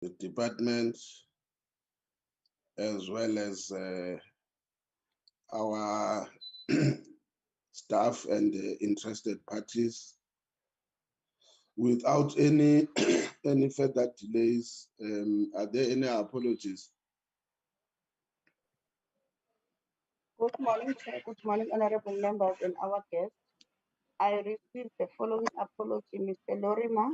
the department, as well as our staff and interested parties. Without any any further delays, are there any apologies? Good morning, Chair. Good morning, honorable members and our guests. I received the following apology. Mr. Lorima,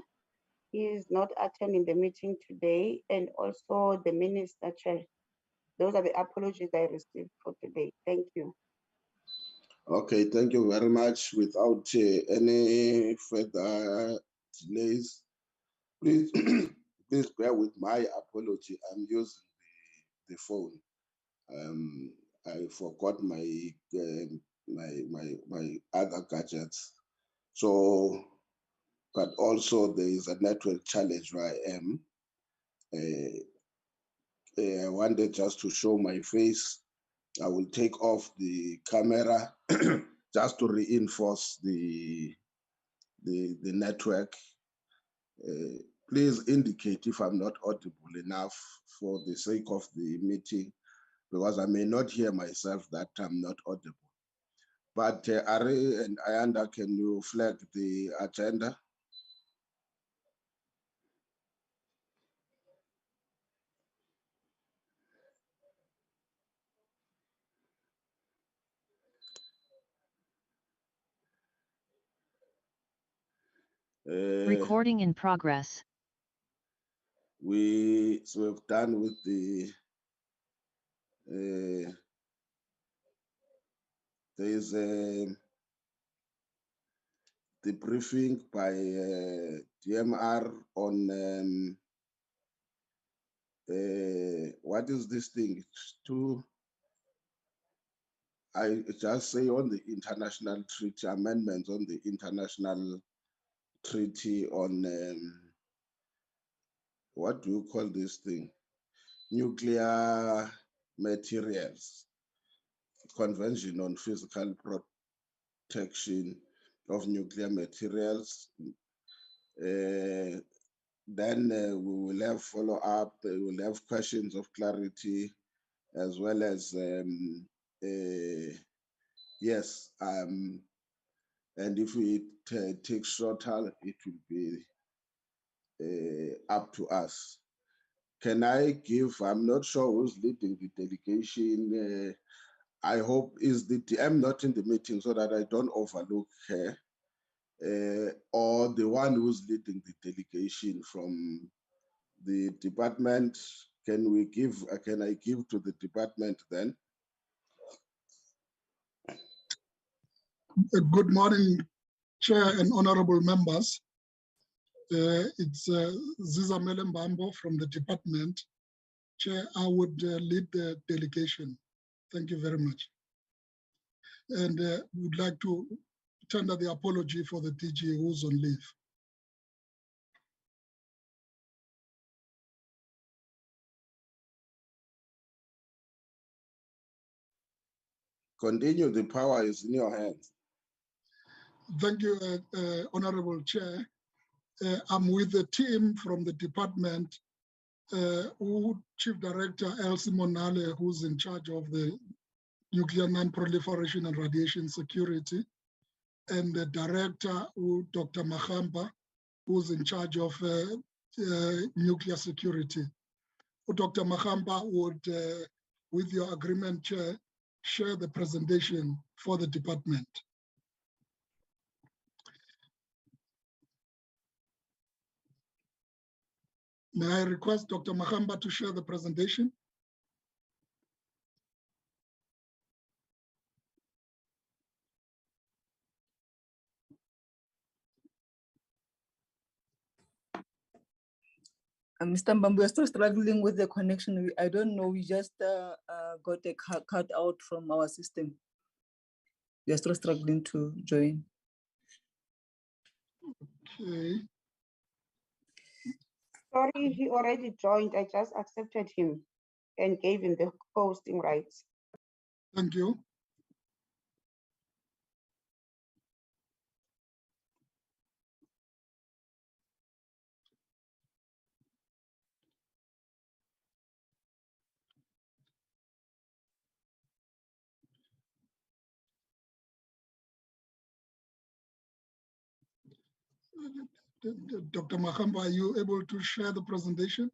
he is not attending the meeting today, and also the Minister, Chair. Those are the apologies I received for today. Thank you. Okay, thank you very much. Without any further delays, please, please bear with my apology. I'm using the phone. I forgot my my other gadgets. So, but also there is a network challenge where I am. I wanted just to show my face. I will take off the camera just to reinforce the network. Please indicate if I'm not audible enough for the sake of the meeting, because I may not hear myself that I'm not audible. But Ari and Ayanda, can you flag the agenda? Recording in progress. We've done with there is the briefing by DMR on what is this thing? I just say on the international treaty amendments on the international treaty on what do you call this thing? Nuclear materials, Convention on Physical Protection of Nuclear Materials. Then we will have follow-up, we will have questions of clarity, as well as, yes, and if it takes shorter, it will be up to us. Can I give, I'm not sure who's leading the delegation. I hope is the DM not in the meeting so that I don't overlook her, or the one who's leading the delegation from the department. Can we give, can I give to the department then? Good morning, Chair and honorable members. It's Zizamele Mbambo from the department. Chair, I would lead the delegation. Thank you very much. And would like to tender the apology for the DG who's on leave. Continue, the power is in your hands. Thank you, Honorable Chair. I'm with the team from the department, Chief Director Elsie Monale, who's in charge of the Nuclear Non-Proliferation and Radiation Security, and the Director, Dr. Mahamba, who's in charge of nuclear security. Dr. Mahamba would, with your agreement, Chair, share the presentation for the department. May I request Dr. Mahamba to share the presentation? Mr. Mbambu, we're still struggling with the connection. I don't know, we just got a cut out from our system. We're still struggling to join. Okay. Sorry, he already joined. I just accepted him and gave him the hosting rights. Thank you. Dr. Mahamba, are you able to share the presentation?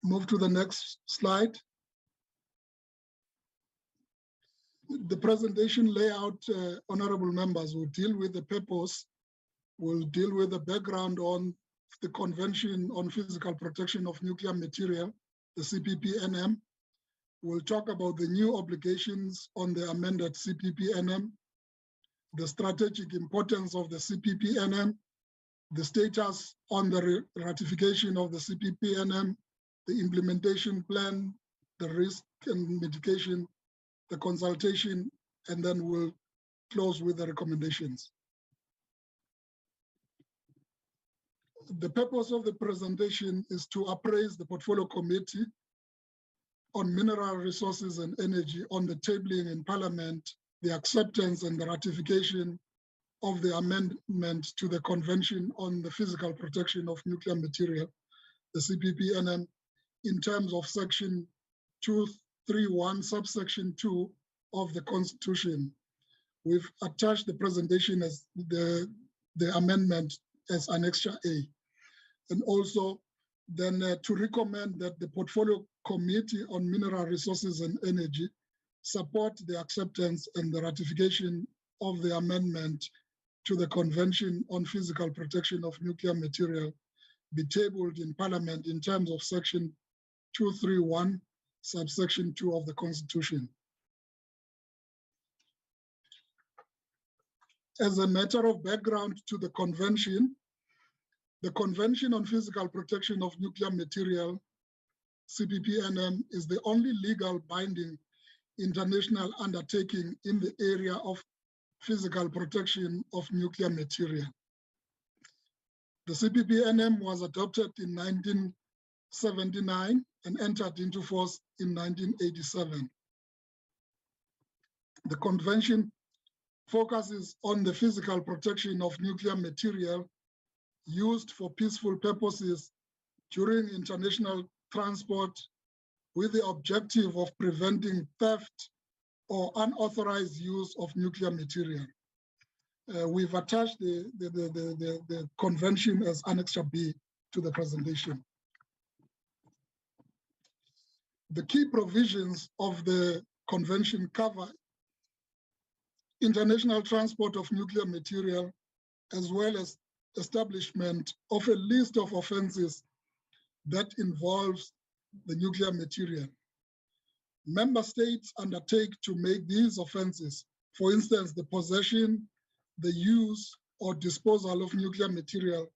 Move to the next slide. The presentation layout, honorable members, will deal with the purpose, will deal with the background on the Convention on Physical Protection of Nuclear Material, the CPPNM. We'll talk about the new obligations on the amended CPPNM, the strategic importance of the CPPNM, the status on the ratification of the CPPNM, the implementation plan, the risk and mitigation, the consultation, and then we'll close with the recommendations. The purpose of the presentation is to appraise the Portfolio Committee on Mineral Resources and Energy on the tabling in Parliament, the acceptance and the ratification of the amendment to the Convention on the Physical Protection of Nuclear Material, the CPPNM, in terms of Section 231, subsection 2 of the Constitution. We've attached the presentation as the amendment as Annexure A. And also then to recommend that the Portfolio Committee on Mineral Resources and Energy support the acceptance and the ratification of the amendment to the Convention on Physical Protection of Nuclear Material be tabled in Parliament in terms of Section 231, subsection 2 of the Constitution. As a matter of background to the Convention on Physical Protection of Nuclear Material, CPPNM, is the only legal binding international undertaking in the area of physical protection of nuclear material. The CPPNM was adopted in 1979 and entered into force in 1987. The Convention focuses on the physical protection of nuclear material used for peaceful purposes during international transport with the objective of preventing theft or unauthorized use of nuclear material. We've attached the convention as Annexure B to the presentation. The key provisions of the convention cover international transport of nuclear material, as well as establishment of a list of offenses that involves the nuclear material. Member states undertake to make these offenses, for instance, the possession, the use, or disposal of nuclear material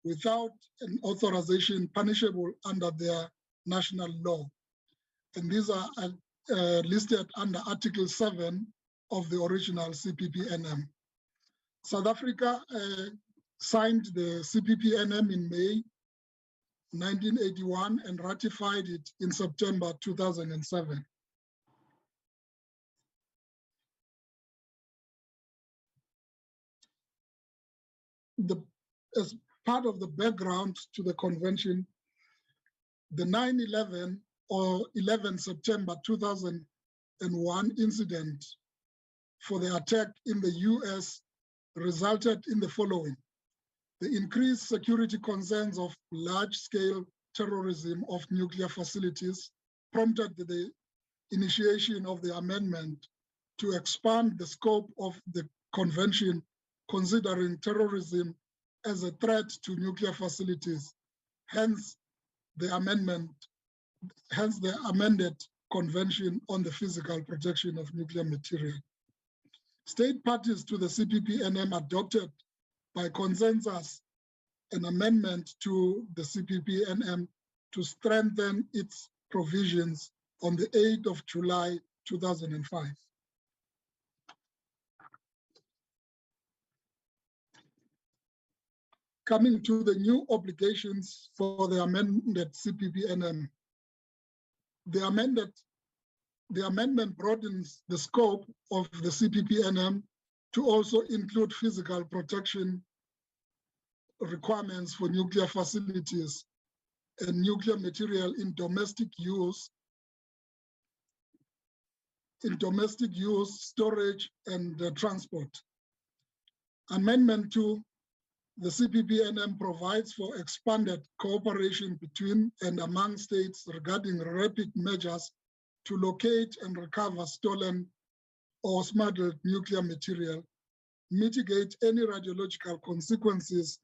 without an authorization punishable under their national law. And these are listed under Article 7 of the original CPPNM. South Africa signed the CPPNM in May 1981 and ratified it in September 2007. As part of the background to the convention, the 9/11 or 11 September 2001 incident for the attack in the US resulted in the following: the increased security concerns of large-scale terrorism of nuclear facilities prompted the initiation of the amendment to expand the scope of the convention, considering terrorism as a threat to nuclear facilities. Hence, the amended Convention on the Physical Protection of Nuclear Material. State parties to the CPPNM adopted by consensus an amendment to the CPPNM to strengthen its provisions on the 8th of July 2005. Coming to the new obligations for the amended CPPNM. The amendment broadens the scope of the CPPNM to also include physical protection requirements for nuclear facilities and nuclear material in domestic use, storage, and transport. Amendment 2, the CPPNM provides for expanded cooperation between and among states regarding rapid measures to locate and recover stolen or smuggled nuclear material, mitigate any radiological consequences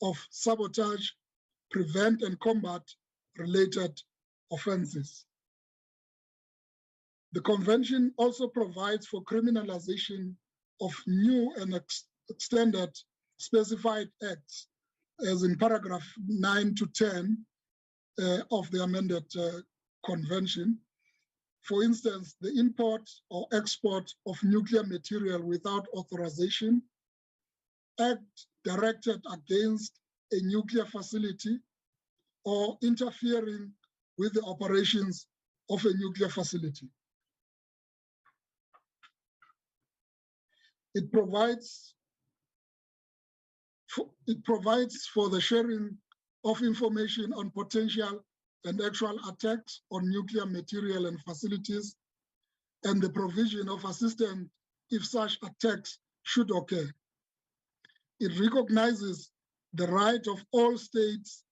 of sabotage, prevent and combat related offenses. The convention also provides for criminalization of new and extended specified acts, as in paragraph 9 to 10 of the amended convention. For instance, the import or export of nuclear material without authorization, act directed against a nuclear facility, or interfering with the operations of a nuclear facility. It provides for the sharing of information on potential and actual attacks on nuclear material and facilities, and the provision of assistance if such attacks should occur. It recognizes the right of all states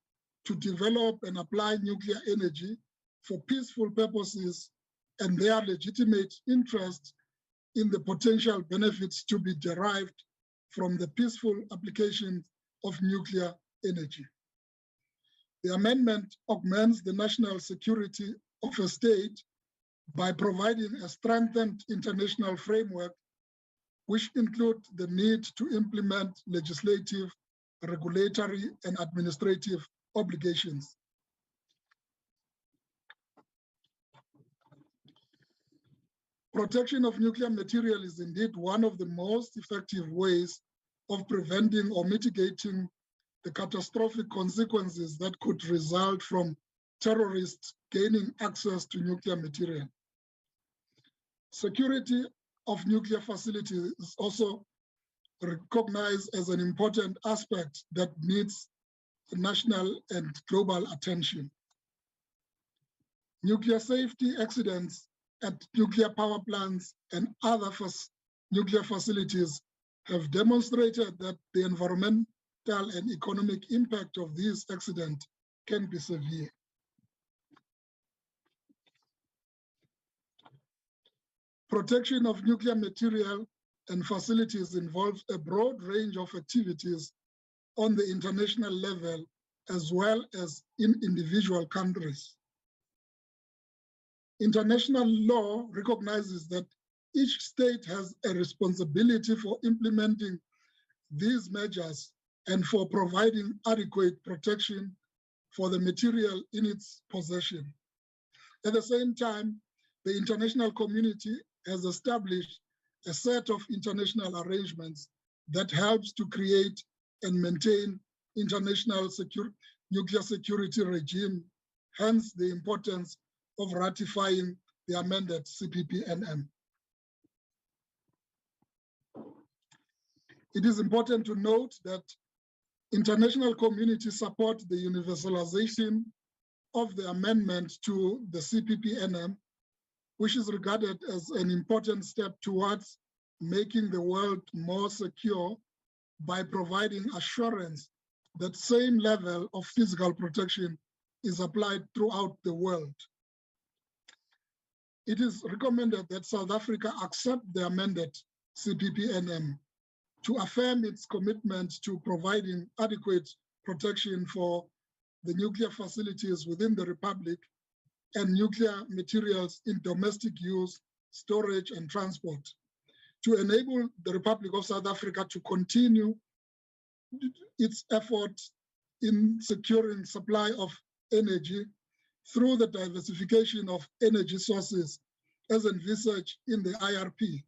to develop and apply nuclear energy for peaceful purposes and their legitimate interest in the potential benefits to be derived from the peaceful application of nuclear energy. The amendment augments the national security of a state by providing a strengthened international framework, which include the need to implement legislative, regulatory, and administrative obligations. Protection of nuclear material is indeed one of the most effective ways of preventing or mitigating the catastrophic consequences that could result from terrorists gaining access to nuclear material. Security of nuclear facilities is also recognized as an important aspect that needs national and global attention. Nuclear safety accidents at nuclear power plants and other nuclear facilities have demonstrated that the environmental and economic impact of these accidents can be severe. Protection of nuclear material and facilities involves a broad range of activities on the international level as well as in individual countries. International law recognizes that each state has a responsibility for implementing these measures and for providing adequate protection for the material in its possession. At the same time, the international community has established a set of international arrangements that helps to create and maintain international nuclear security regime, hence the importance of ratifying the amended CPPNM. It is important to note that international community support the universalization of the amendment to the CPPNM, which is regarded as an important step towards making the world more secure by providing assurance that same level of physical protection is applied throughout the world. It is recommended that South Africa accept the amended CPPNM to affirm its commitment to providing adequate protection for the nuclear facilities within the Republic and nuclear materials in domestic use, storage, and transport, to enable the Republic of South Africa to continue its efforts in securing supply of energy through the diversification of energy sources as envisaged in the IRP.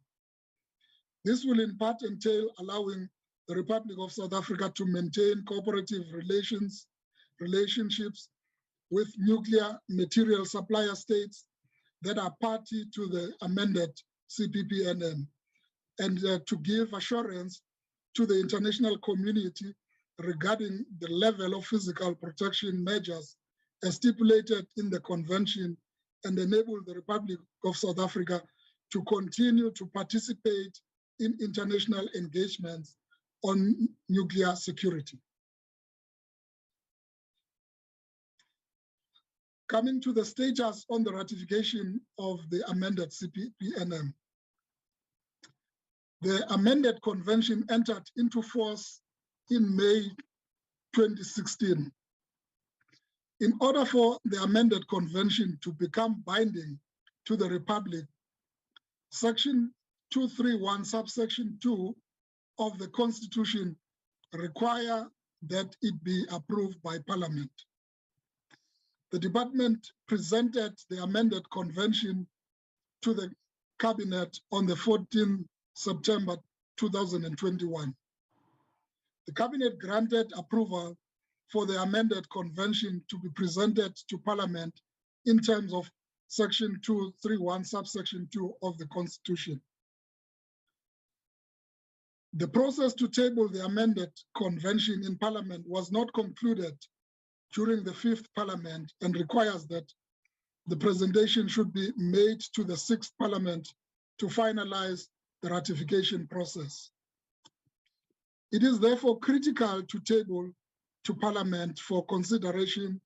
This will in part entail allowing the Republic of South Africa to maintain cooperative relationships with nuclear material supplier states that are party to the amended CPPNM, and to give assurance to the international community regarding the level of physical protection measures as stipulated in the convention, and enable the Republic of South Africa to continue to participate in international engagements on nuclear security. Coming to the status on the ratification of the amended CPPNM. The amended convention entered into force in May 2016. In order for the amended convention to become binding to the Republic, Section 231, subsection 2 of the Constitution require that it be approved by Parliament. The department presented the amended convention to the Cabinet on the 14th September 2021. The Cabinet granted approval for the amended convention to be presented to Parliament in terms of Section 231, subsection 2 of the Constitution. The process to table the amended convention in Parliament was not concluded during the 5th Parliament and requires that the presentation should be made to the 6th Parliament to finalize the ratification process. It is therefore critical to table to Parliament for consideration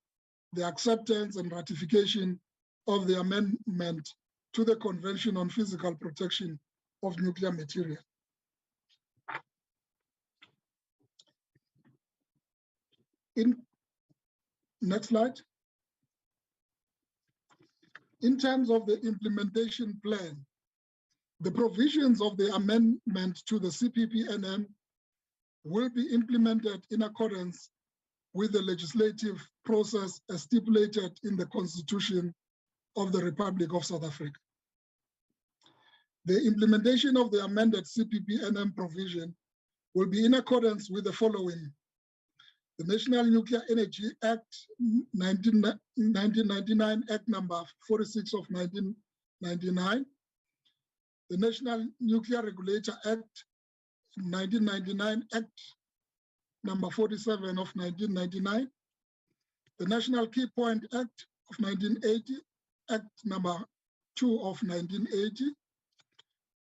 the acceptance and ratification of the amendment to the Convention on Physical Protection of Nuclear Material. Next slide. In terms of the implementation plan, the provisions of the amendment to the CPPNM will be implemented in accordance with the legislative process as stipulated in the Constitution of the Republic of South Africa. The implementation of the amended CPPNM provision will be in accordance with the following: the National Nuclear Energy Act 1999, Act number 46 of 1999, the National Nuclear Regulator Act 1999, Act number 47 of 1999, the National Key Point Act of 1980, Act number 2 of 1980,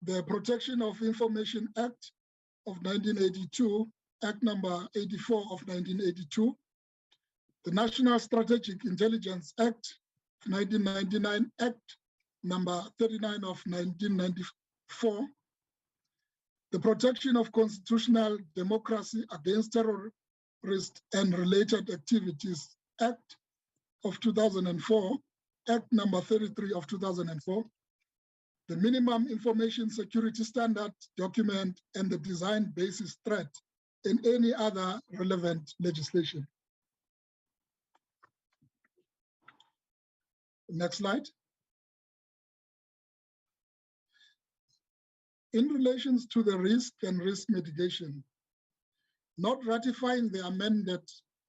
the Protection of Information Act of 1982, Act number 84 of 1982, the National Strategic Intelligence Act of 1999, Act number 39 of 1994, the Protection of Constitutional Democracy Against Terrorist and Related Activities Act of 2004, Act number 33 of 2004, the Minimum Information Security Standard document, and the Design Basis Threat, and any other relevant legislation. Next slide. In relation to the risk and risk mitigation, not ratifying the amended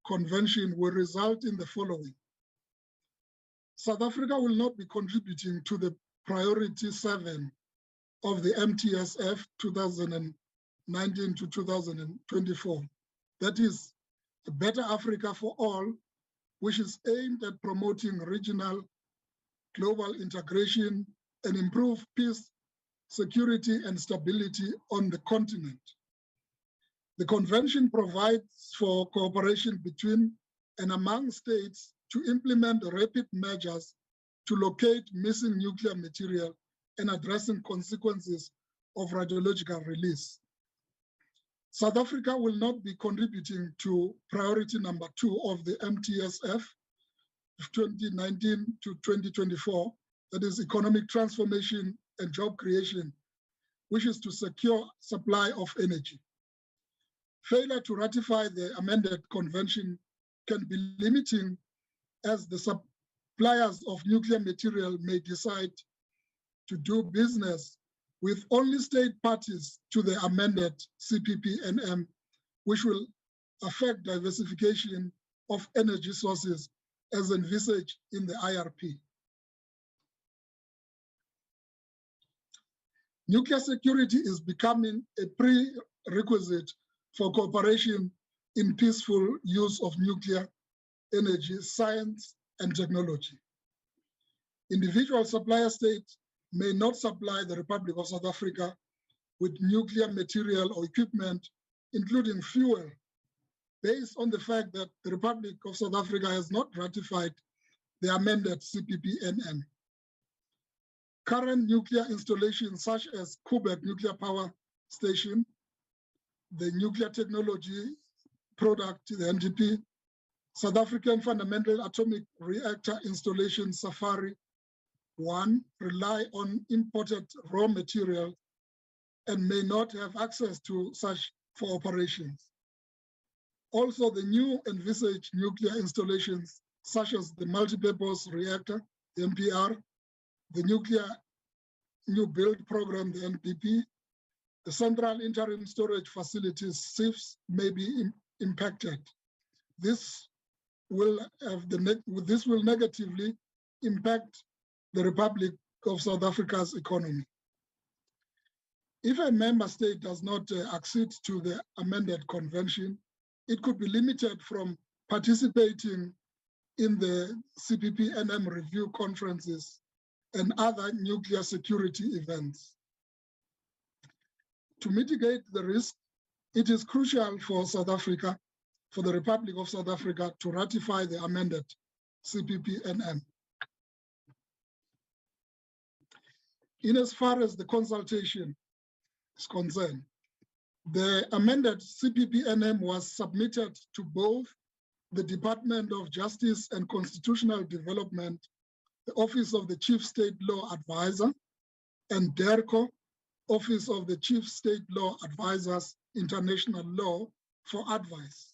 convention will result in the following. South Africa will not be contributing to the priority 7 of the MTSF 2019 to 2024. That is a better Africa for all, which is aimed at promoting regional global integration and improve peace, security, and stability on the continent. The convention provides for cooperation between and among states to implement rapid measures to locate missing nuclear material and addressing consequences of radiological release. South Africa will not be contributing to priority number 2 of the MTSF 2019 to 2024, that is economic transformation and job creation, which is to secure supply of energy. Failure to ratify the amended convention can be limiting, as the suppliers of nuclear material may decide to do business with only state parties to the amended CPP-NM, which will affect diversification of energy sources as envisaged in the IRP. Nuclear security is becoming a prerequisite for cooperation in peaceful use of nuclear energy, science, and technology. Individual supplier states may not supply the Republic of South Africa with nuclear material or equipment, including fuel, based on the fact that the Republic of South Africa has not ratified the amended CPP-NM. Current nuclear installations such as Kubec Nuclear Power Station, the Nuclear Technology Product, the NGP, South African Fundamental Atomic Reactor Installation Safari 1 rely on imported raw material and may not have access to such for operations. Also, the new envisaged nuclear installations, such as the multipurpose reactor, the MPR, the nuclear new build program, the NPP, the central interim storage facilities, CIFs, may be impacted. This will negatively impact the Republic of South Africa's economy. If a member state does not accede to the amended convention, it could be limited from participating in the CPP-NM review conferences and other nuclear security events. To mitigate the risk, it is crucial for South Africa, for the Republic of South Africa, to ratify the amended CPP-NM. In as far as the consultation is concerned, the amended CPP-NM was submitted to both the Department of Justice and Constitutional Development, the Office of the Chief State Law Advisor, and DERCO, Office of the Chief State Law Advisors, International Law, for advice.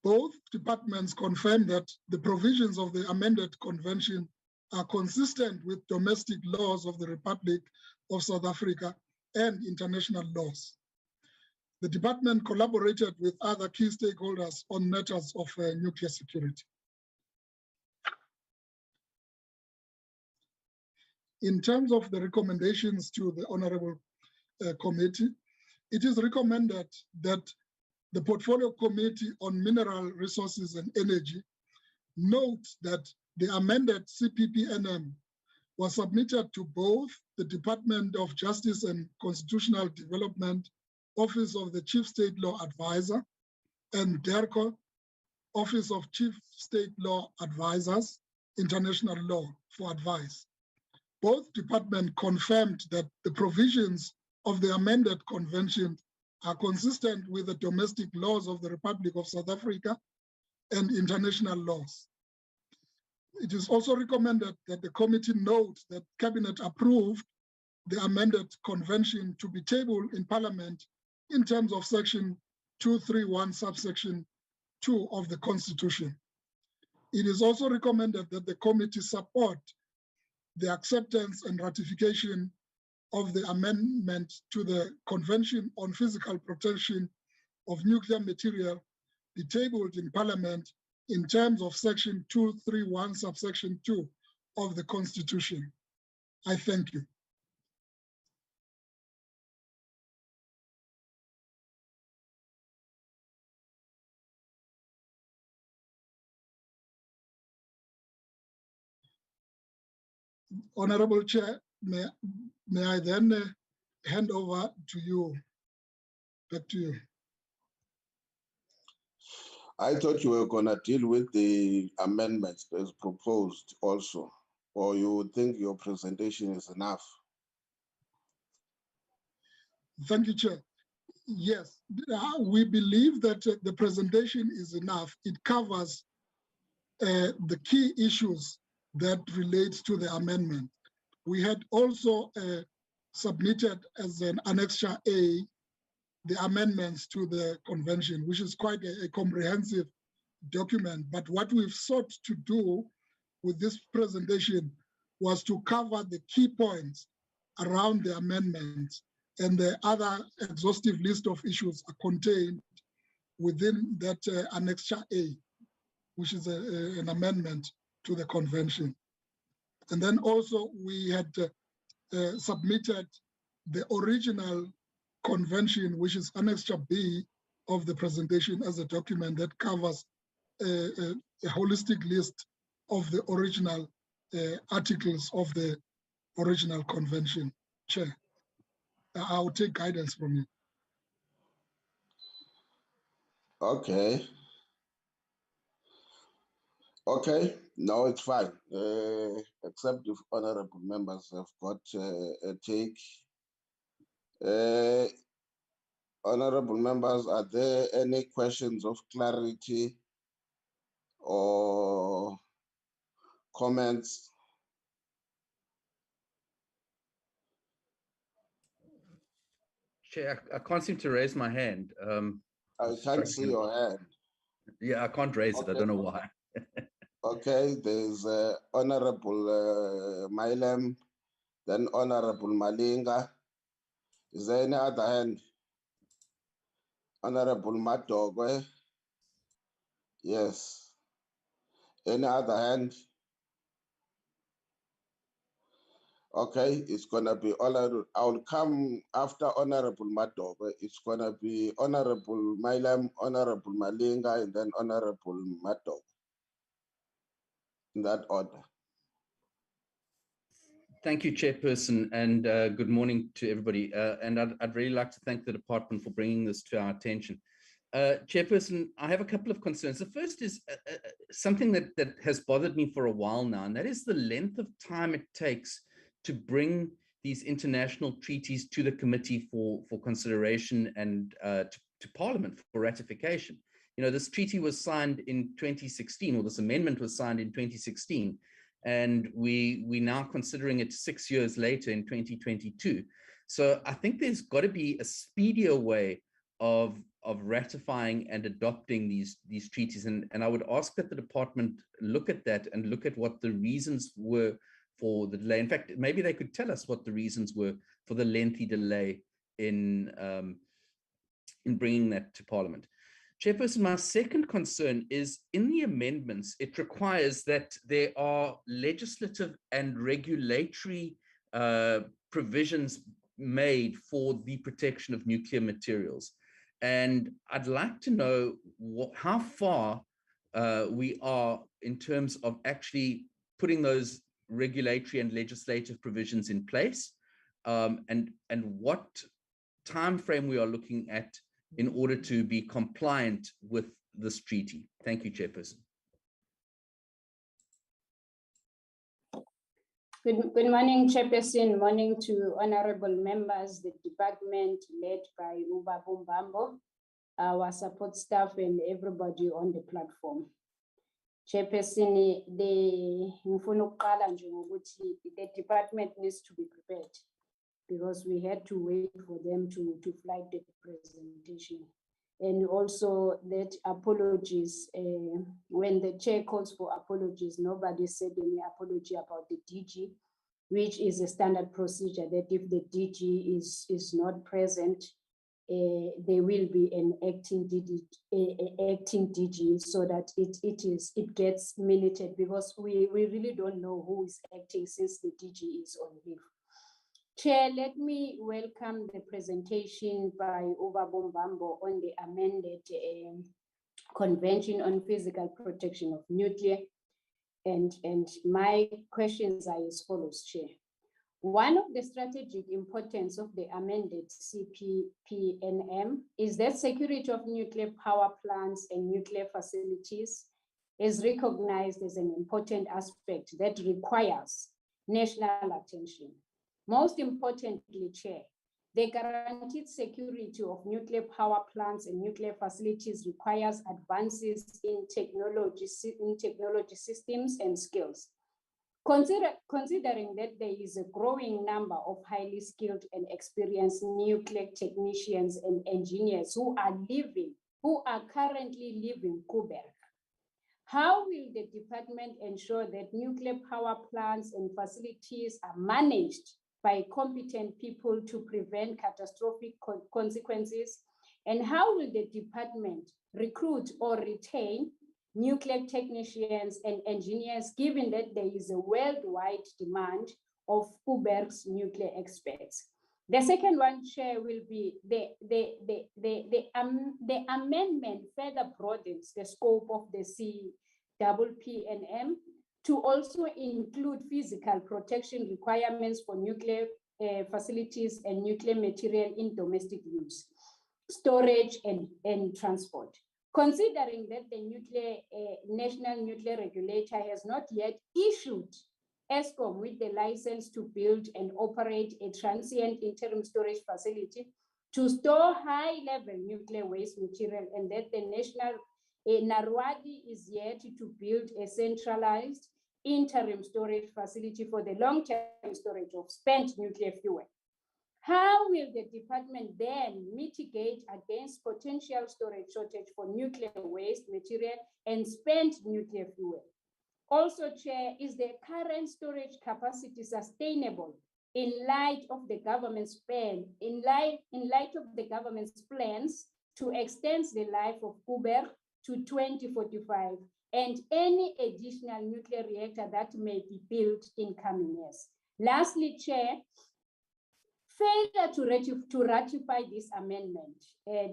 Both departments confirmed that the provisions of the amended convention are consistent with domestic laws of the Republic of South Africa and international laws. The department collaborated with other key stakeholders on matters of nuclear security. In terms of the recommendations to the Honorable Committee, it is recommended that the Portfolio Committee on Mineral Resources and Energy note that the amended CPPNM was submitted to both the Department of Justice and Constitutional Development, Office of the Chief State Law Advisor, and DERCO, Office of Chief State Law Advisors, International Law, for advice. Both departments confirmed that the provisions of the amended convention are consistent with the domestic laws of the Republic of South Africa and international laws. It is also recommended that the committee note that Cabinet approved the amended convention to be tabled in Parliament in terms of Section 231, subsection 2 of the Constitution. It is also recommended that the committee support the acceptance and ratification of the amendment to the Convention on Physical Protection of Nuclear Material be tabled in Parliament in terms of Section 231, subsection 2 of the Constitution. I thank you. Honorable Chair, may I then hand over to you, back to you. I thought you were going to deal with the amendments as proposed also, or you think your presentation is enough? Thank you, Chair. Yes, we believe that the presentation is enough. It covers the key issues that relate to the amendment. We had also submitted as an Annexure A the amendments to the convention, which is quite a comprehensive document. But what we've sought to do with this presentation was to cover the key points around the amendments, and the other exhaustive list of issues are contained within that Annexure A, which is an amendment to the convention. And then also we had submitted the original convention, which is Annexure B of the presentation, as a document that covers a holistic list of the original articles of the original convention. Chair, I will take guidance from you. Okay. Okay, no, it's fine. Except if honorable members have got a take. Honorable members, are there any questions of clarity or comments? Chair, I can't seem to raise my hand. I can't see your hand. Yeah, I can't raise it. I don't know why. Okay, there's Honorable Mailem, then Honorable Malinga. Is there any other hand? Honorable Matogwe. Yes. Any other hand? Okay, it's gonna be Honorable. I'll come after Honorable Matogwe. It's gonna be Honorable Mailem, Honorable Malinga, and then Honorable Matogwe. In that order. Thank you, Chairperson, and good morning to everybody. And I'd really like to thank the department for bringing this to our attention. Chairperson, I have a couple of concerns. The first is something that has bothered me for a while now, and that is the length of time it takes to bring these international treaties to the committee for consideration and to Parliament for ratification. You know, this treaty was signed in 2016, or this amendment was signed in 2016. And we're now considering it 6 years later in 2022. So I think there's got to be a speedier way of ratifying and adopting these treaties. And I would ask that the department look at that and look at what the reasons were for the delay. In fact, maybe they could tell us what the reasons were for the lengthy delay in bringing that to Parliament. Chairperson, my second concern is in the amendments, it requires that there are legislative and regulatory provisions made for the protection of nuclear materials. And I'd like to know how far we are in terms of actually putting those regulatory and legislative provisions in place, and what time frame we are looking at in order to be compliant with this treaty. Thank you, Chairperson. Good morning, Chairperson. Morning to honorable members, the department led by Uba Bumbambo, our support staff, and everybody on the platform. Chairperson, the department needs to be prepared because we had to wait for them to fly the presentation. And also that apologies, when the chair calls for apologies, nobody said any apology about the DG, which is a standard procedure that if the DG is not present, there will be an acting DG so that it gets minuted, because we really don't know who is acting since the DG is on leave. Chair, let me welcome the presentation by Uba Bumbambo on the amended Convention on Physical Protection of Nuclear. And my questions are as follows, Chair. One of the strategic importance of the amended CPPNM is that security of nuclear power plants and nuclear facilities is recognized as an important aspect that requires national attention. Most importantly, Chair, the guaranteed security of nuclear power plants and nuclear facilities requires advances in technology systems and skills. Considering that there is a growing number of highly skilled and experienced nuclear technicians and engineers who are currently living Kuberg, how will the department ensure that nuclear power plants and facilities are managed by competent people to prevent catastrophic consequences? And how will the department recruit or retain nuclear technicians and engineers, given that there is a worldwide demand of Kuberg's nuclear experts? The second one, Chair, will be the amendment further broadens the scope of the CPPNM to also include physical protection requirements for nuclear facilities and nuclear material in domestic use, storage, and transport. Considering that the National Nuclear Regulator has not yet issued ESCOM with the license to build and operate a transient interim storage facility to store high-level nuclear waste material, and that the National Narwadi is yet to build a centralized interim storage facility for the long-term storage of spent nuclear fuel. How will the department then mitigate against potential storage shortage for nuclear waste material and spent nuclear fuel? Also, Chair, is the current storage capacity sustainable in light of the government's plan, in light of the government's plans to extend the life of Kuberg to 2045 and any additional nuclear reactor that may be built in coming years? Lastly, Chair, failure to ratify this amendment,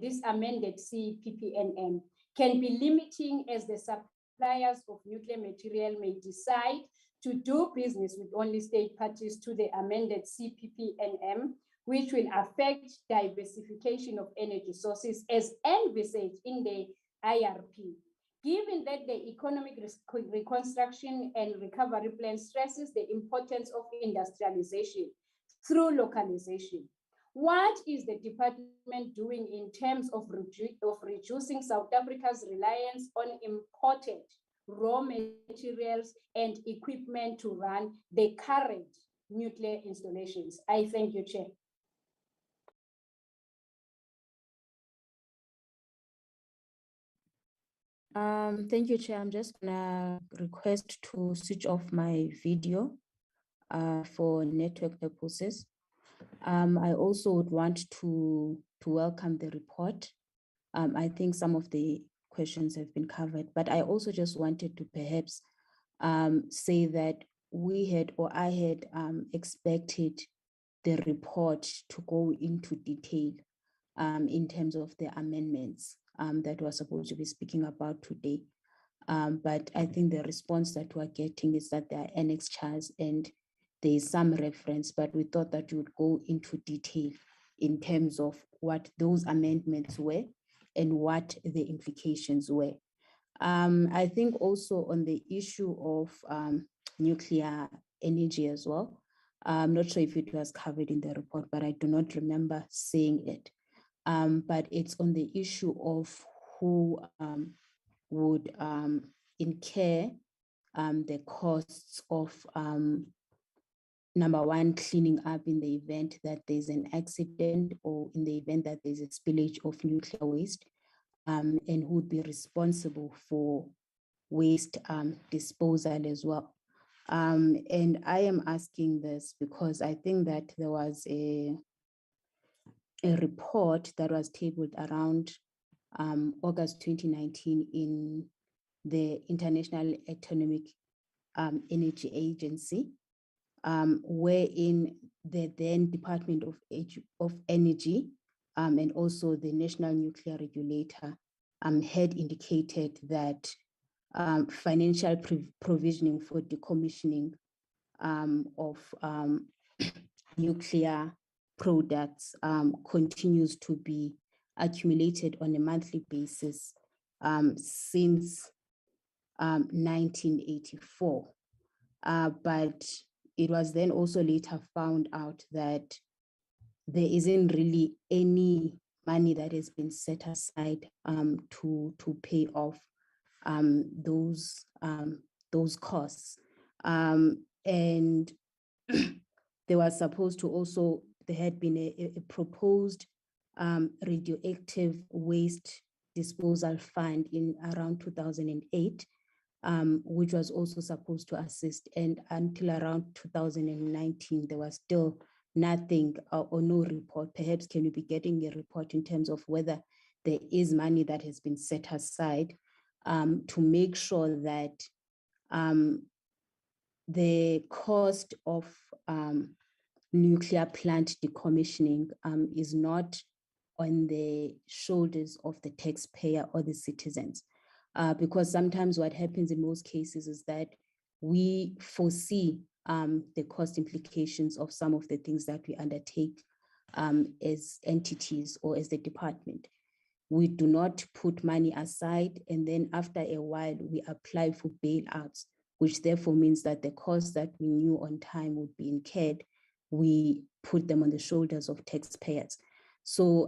this amended CPPNM, can be limiting, as the suppliers of nuclear material may decide to do business with only state parties to the amended CPPNM, which will affect diversification of energy sources as envisaged in the IRP. Given that the economic reconstruction and recovery plan stresses the importance of industrialization through localization, what is the department doing in terms of reducing South Africa's reliance on imported raw materials and equipment to run the current nuclear installations? I thank you, Chair. Thank you, Chair. I'm just gonna request to switch off my video for network purposes. I also would want to welcome the report. I think some of the questions have been covered, but I also just wanted to perhaps say that we had, or I had expected the report to go into detail in terms of the amendments that we're supposed to be speaking about today. But I think the response that we're getting is that there are annex charts and there is some reference, but we thought that you would go into detail in terms of what those amendments were and what the implications were. I think also on the issue of nuclear energy as well, I'm not sure if it was covered in the report, but I do not remember seeing it. But it's on the issue of who would incur the costs of number one, cleaning up in the event that there's an accident or in the event that there's a spillage of nuclear waste, and who would be responsible for waste disposal as well. And I am asking this because I think that there was a report that was tabled around August 2019 in the International Atomic Energy Agency, wherein the then Department of Energy and also the National Nuclear Regulator had indicated that financial provisioning for decommissioning of nuclear products continues to be accumulated on a monthly basis since 1984. But it was then also later found out that there isn't really any money that has been set aside to pay off those costs. And there was supposed to also, there had been a proposed radioactive waste disposal fund in around 2008, which was also supposed to assist. And until around 2019, there was still nothing or no report. Perhaps can you be getting a report in terms of whether there is money that has been set aside to make sure that the cost of nuclear plant decommissioning is not on the shoulders of the taxpayer or the citizens. Because sometimes what happens in most cases is that we foresee the cost implications of some of the things that we undertake as entities or as the department. We do not put money aside, and then after a while, we apply for bailouts, which therefore means that the costs that we knew on time would be incurred, we put them on the shoulders of taxpayers. So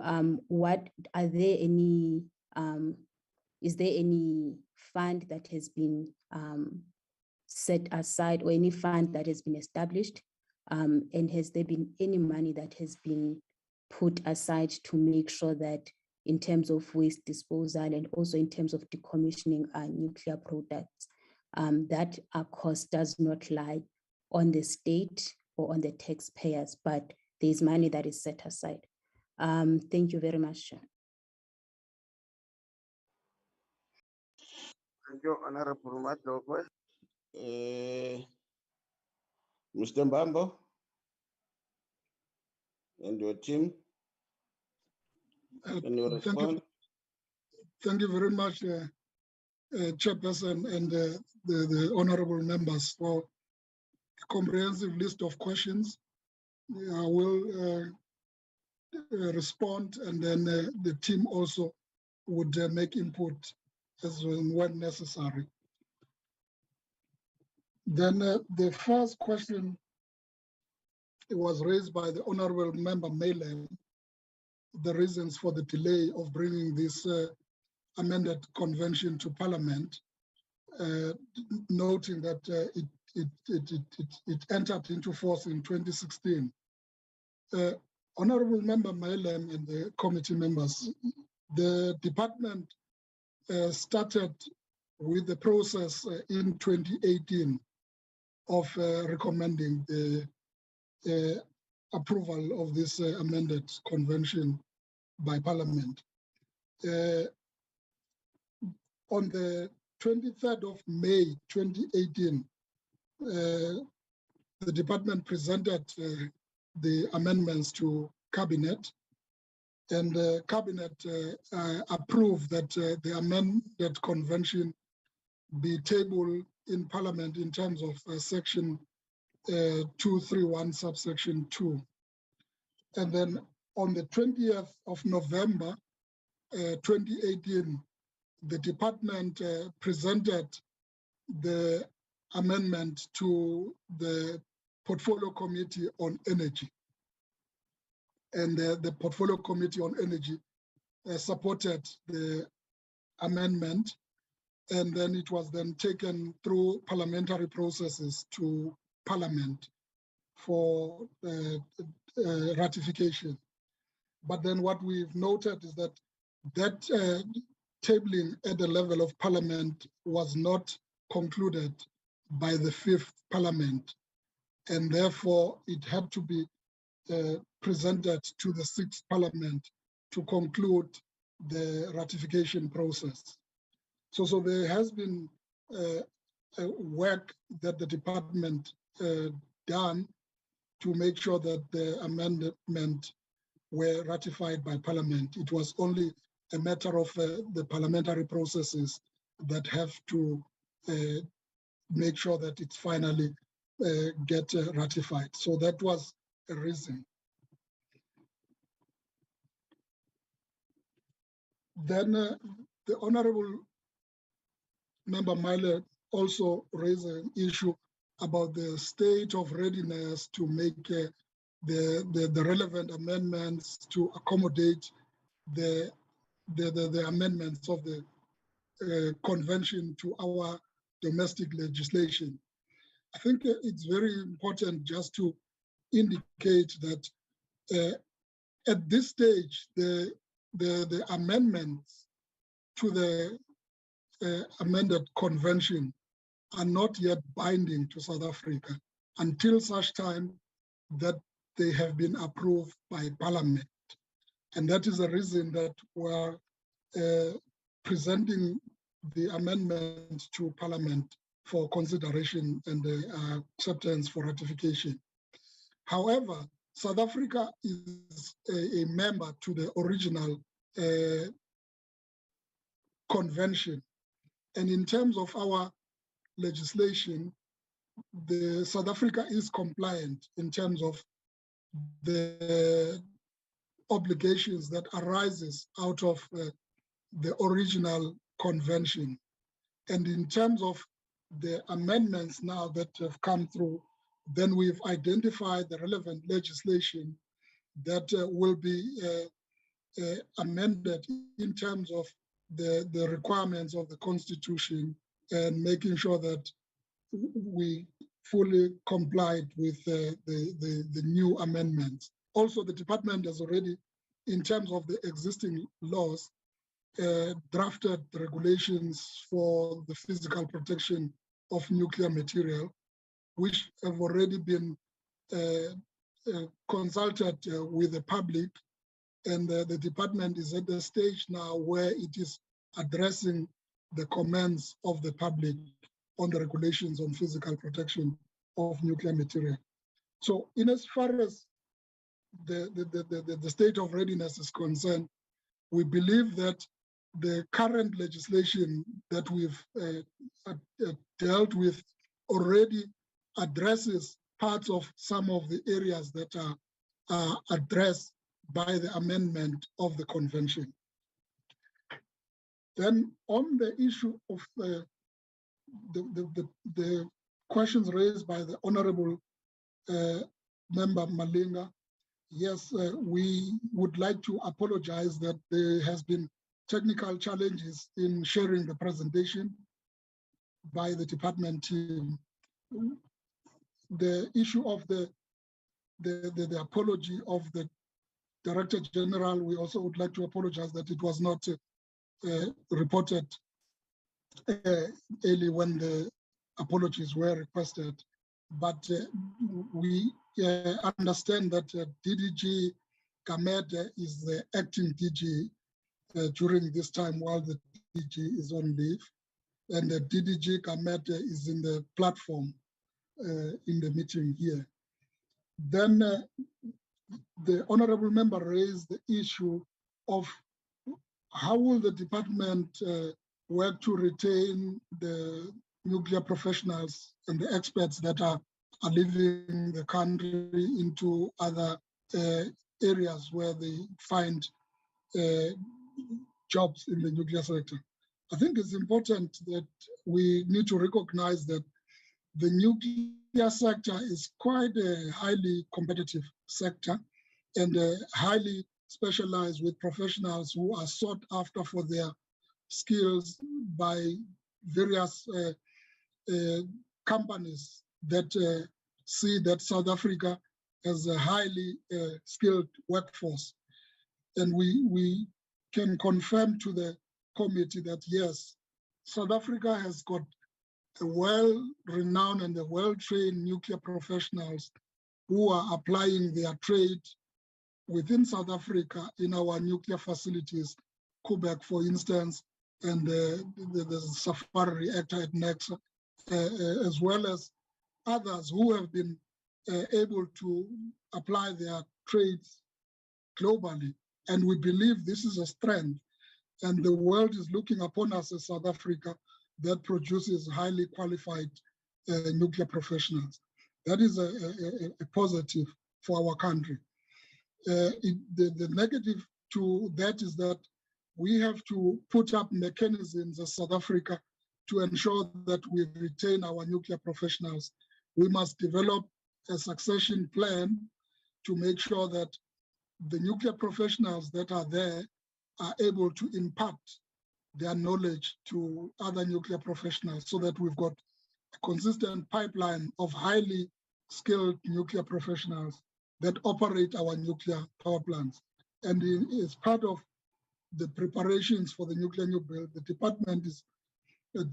what are there any, is there any fund that has been set aside or any fund that has been established? And has there been any money that has been put aside to make sure that in terms of waste disposal and also in terms of decommissioning nuclear products, that our cost does not lie on the state or on the taxpayers, but there's money that is set aside. Thank you very much, Chair. Thank you, Honorable Madokwe. Mr. Mbambo and your team, can you respond? Thank you very much, Chairperson and the honorable members for a comprehensive list of questions. I will respond, and then the team also would make input as when necessary. Then the first question was raised by the honorable member Mayland, the reasons for the delay of bringing this amended convention to Parliament, noting that it entered into force in 2016. Honorable member Mayland and the committee members, the department started with the process in 2018 of recommending the approval of this amended convention by Parliament. On the 23rd of May 2018, the department presented the amendments to Cabinet, and the Cabinet approved that the amended convention be tabled in Parliament in terms of section 231 subsection 2. And then on the 20th of November 2018, the department presented the amendment to the Portfolio Committee on Energy. And the Portfolio Committee on Energy supported the amendment, and then it was then taken through parliamentary processes to Parliament for ratification. But then what we've noted is that tabling at the level of Parliament was not concluded by the 5th Parliament, and therefore it had to be presented to the 6th Parliament to conclude the ratification process. So there has been work that the department done to make sure that the amendment were ratified by Parliament. It was only a matter of the parliamentary processes that have to make sure that it's finally get ratified. So that was a reason. Then the Honorable Member Mile also raised an issue about the state of readiness to make the relevant amendments to accommodate the amendments of the convention to our domestic legislation. I think it's very important just to indicate that at this stage, the amendments to the amended convention are not yet binding to South Africa until such time that they have been approved by Parliament. And that is the reason that we're presenting the amendment to Parliament for consideration and acceptance for ratification. However, South Africa is a member to the original convention. And in terms of our legislation, South Africa is compliant in terms of the obligations that arises out of the original convention. And in terms of the amendments now that have come through, then we've identified the relevant legislation that will be amended in terms of the requirements of the Constitution and making sure that we fully complied with the new amendments. Also, the department has already, in terms of the existing laws, drafted the regulations for the physical protection of nuclear material, which have already been consulted with the public. And the department is at the stage now where it is addressing the comments of the public on the regulations on physical protection of nuclear material. So in as far as the state of readiness is concerned, we believe that the current legislation that we've dealt with already addresses parts of some of the areas that are addressed by the amendment of the convention. Then on the issue of the questions raised by the Honorable Member Malinga, yes, we would like to apologize that there has been technical challenges in sharing the presentation by the department team. The issue of the apology of the Director General, we also would like to apologize that it was not reported early when the apologies were requested. But we understand that DDG Kamede is the acting DG during this time while the DG is on leave. And the DDG Kamede is in the platform in the meeting here. Then the honorable member raised the issue of how will the department work to retain the nuclear professionals and the experts that are leaving the country into other areas where they find jobs in the nuclear sector. I think it's important that we need to recognize that the nuclear sector is quite a highly competitive sector and highly specialized with professionals who are sought after for their skills by various companies that see that South Africa has a highly skilled workforce. And we can confirm to the committee that yes, South Africa has got a well-renowned and a well-trained nuclear professionals who are applying their trade within South Africa in our nuclear facilities, Quebec, for instance, and the Safari reactor at Nexa, as well as others who have been able to apply their trades globally. And we believe this is a strength. And the world is looking upon us as South Africa that produces highly qualified nuclear professionals. That is a positive for our country. The negative to that is that we have to put up mechanisms as South Africa to ensure that we retain our nuclear professionals. We must develop a succession plan to make sure that the nuclear professionals that are there are able to impart their knowledge to other nuclear professionals so that we've got a consistent pipeline of highly skilled nuclear professionals that operate our nuclear power plants. And as part of the preparations for the nuclear new build, the department is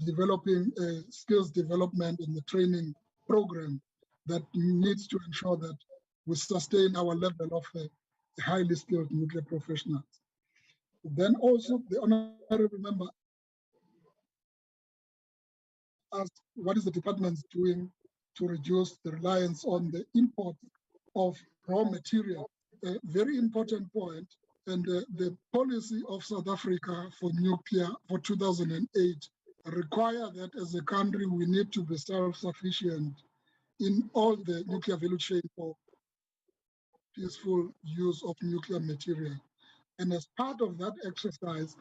developing a skills development and the training program that needs to ensure that we sustain our level of highly skilled nuclear professionals. Then also the honorable member asked, what is the department doing to reduce the reliance on the import of raw material? A very important point. And the policy of South Africa for nuclear for 2008 require that as a country, we need to be self-sufficient in all the nuclear value chain for peaceful use of nuclear material. And as part of that exercise,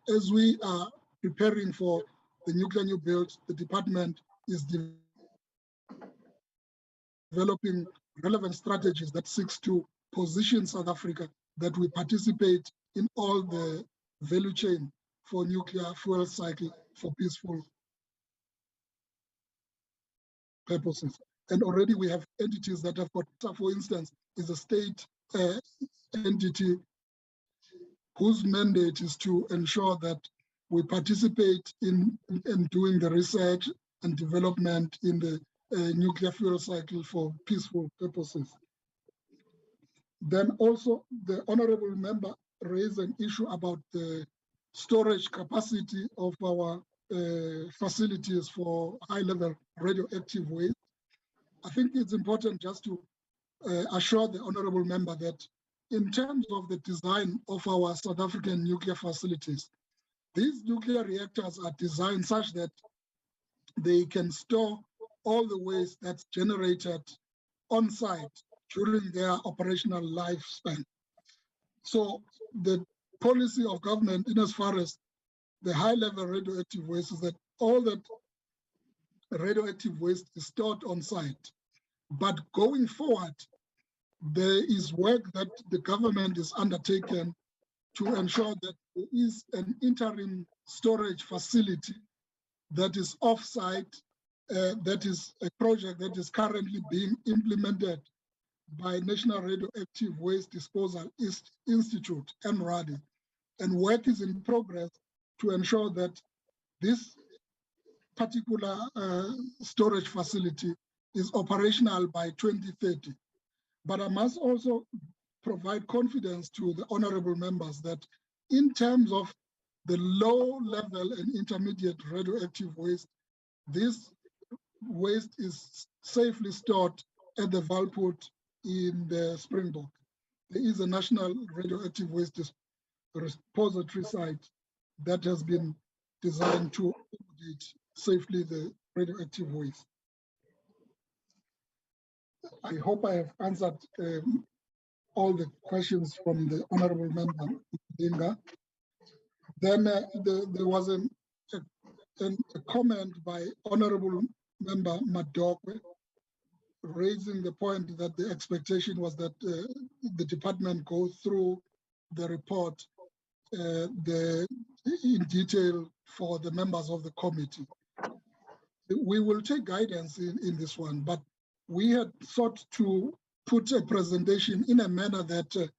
as we are preparing for the nuclear new build, the department is developing relevant strategies that seeks to position South Africa that we participate in all the value chain for nuclear fuel cycle for peaceful purposes. And already we have entities that have got, for instance, is a state entity whose mandate is to ensure that we participate in doing the research and development in the nuclear fuel cycle for peaceful purposes. Then also the honorable member raised an issue about the storage capacity of our facilities for high-level radioactive waste. I think it's important just to assure the honorable member that in terms of the design of our South African nuclear facilities, these nuclear reactors are designed such that they can store all the waste that's generated on site during their operational lifespan. So the policy of government in as far as the high-level radioactive waste is that all that radioactive waste is stored on site. But going forward, there is work that the government is undertaken to ensure that there is an interim storage facility that is off-site, that is a project that is currently being implemented by National Radioactive Waste Disposal Institute, NRADI, and work is in progress to ensure that this particular storage facility is operational by 2030. But I must also provide confidence to the honorable members that in terms of the low level and intermediate radioactive waste, this waste is safely stored at the Valput in the Springbok. There is a national radioactive waste repository site that has been designed to accommodate safely the radioactive waste. I hope I have answered all the questions from the Honorable Member Dinga. Then there was a comment by Honorable Member Madokwe raising the point that the expectation was that the department go through the report in detail for the members of the committee. We will take guidance in this one, but we had sought to put a presentation in a manner that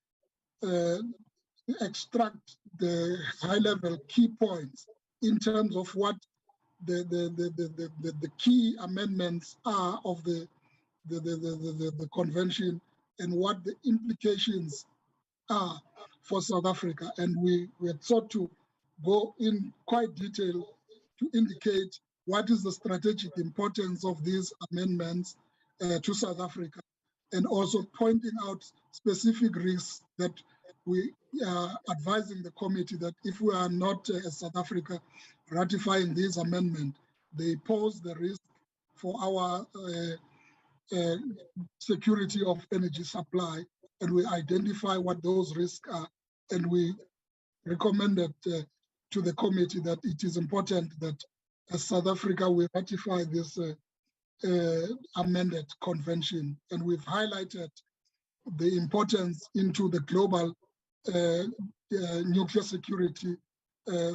extract the high-level key points in terms of what the key amendments are of the convention and what the implications are for South Africa. And we had sought to go in quite detail to indicate what is the strategic importance of these amendments to South Africa, and also pointing out specific risks that we are advising the committee that if we are not as South Africa ratifying these amendments, they pose the risk for our security of energy supply, and we identify what those risks are, and we recommended to the committee that it is important that as South Africa we ratify this amended convention, and we've highlighted the importance into the global nuclear security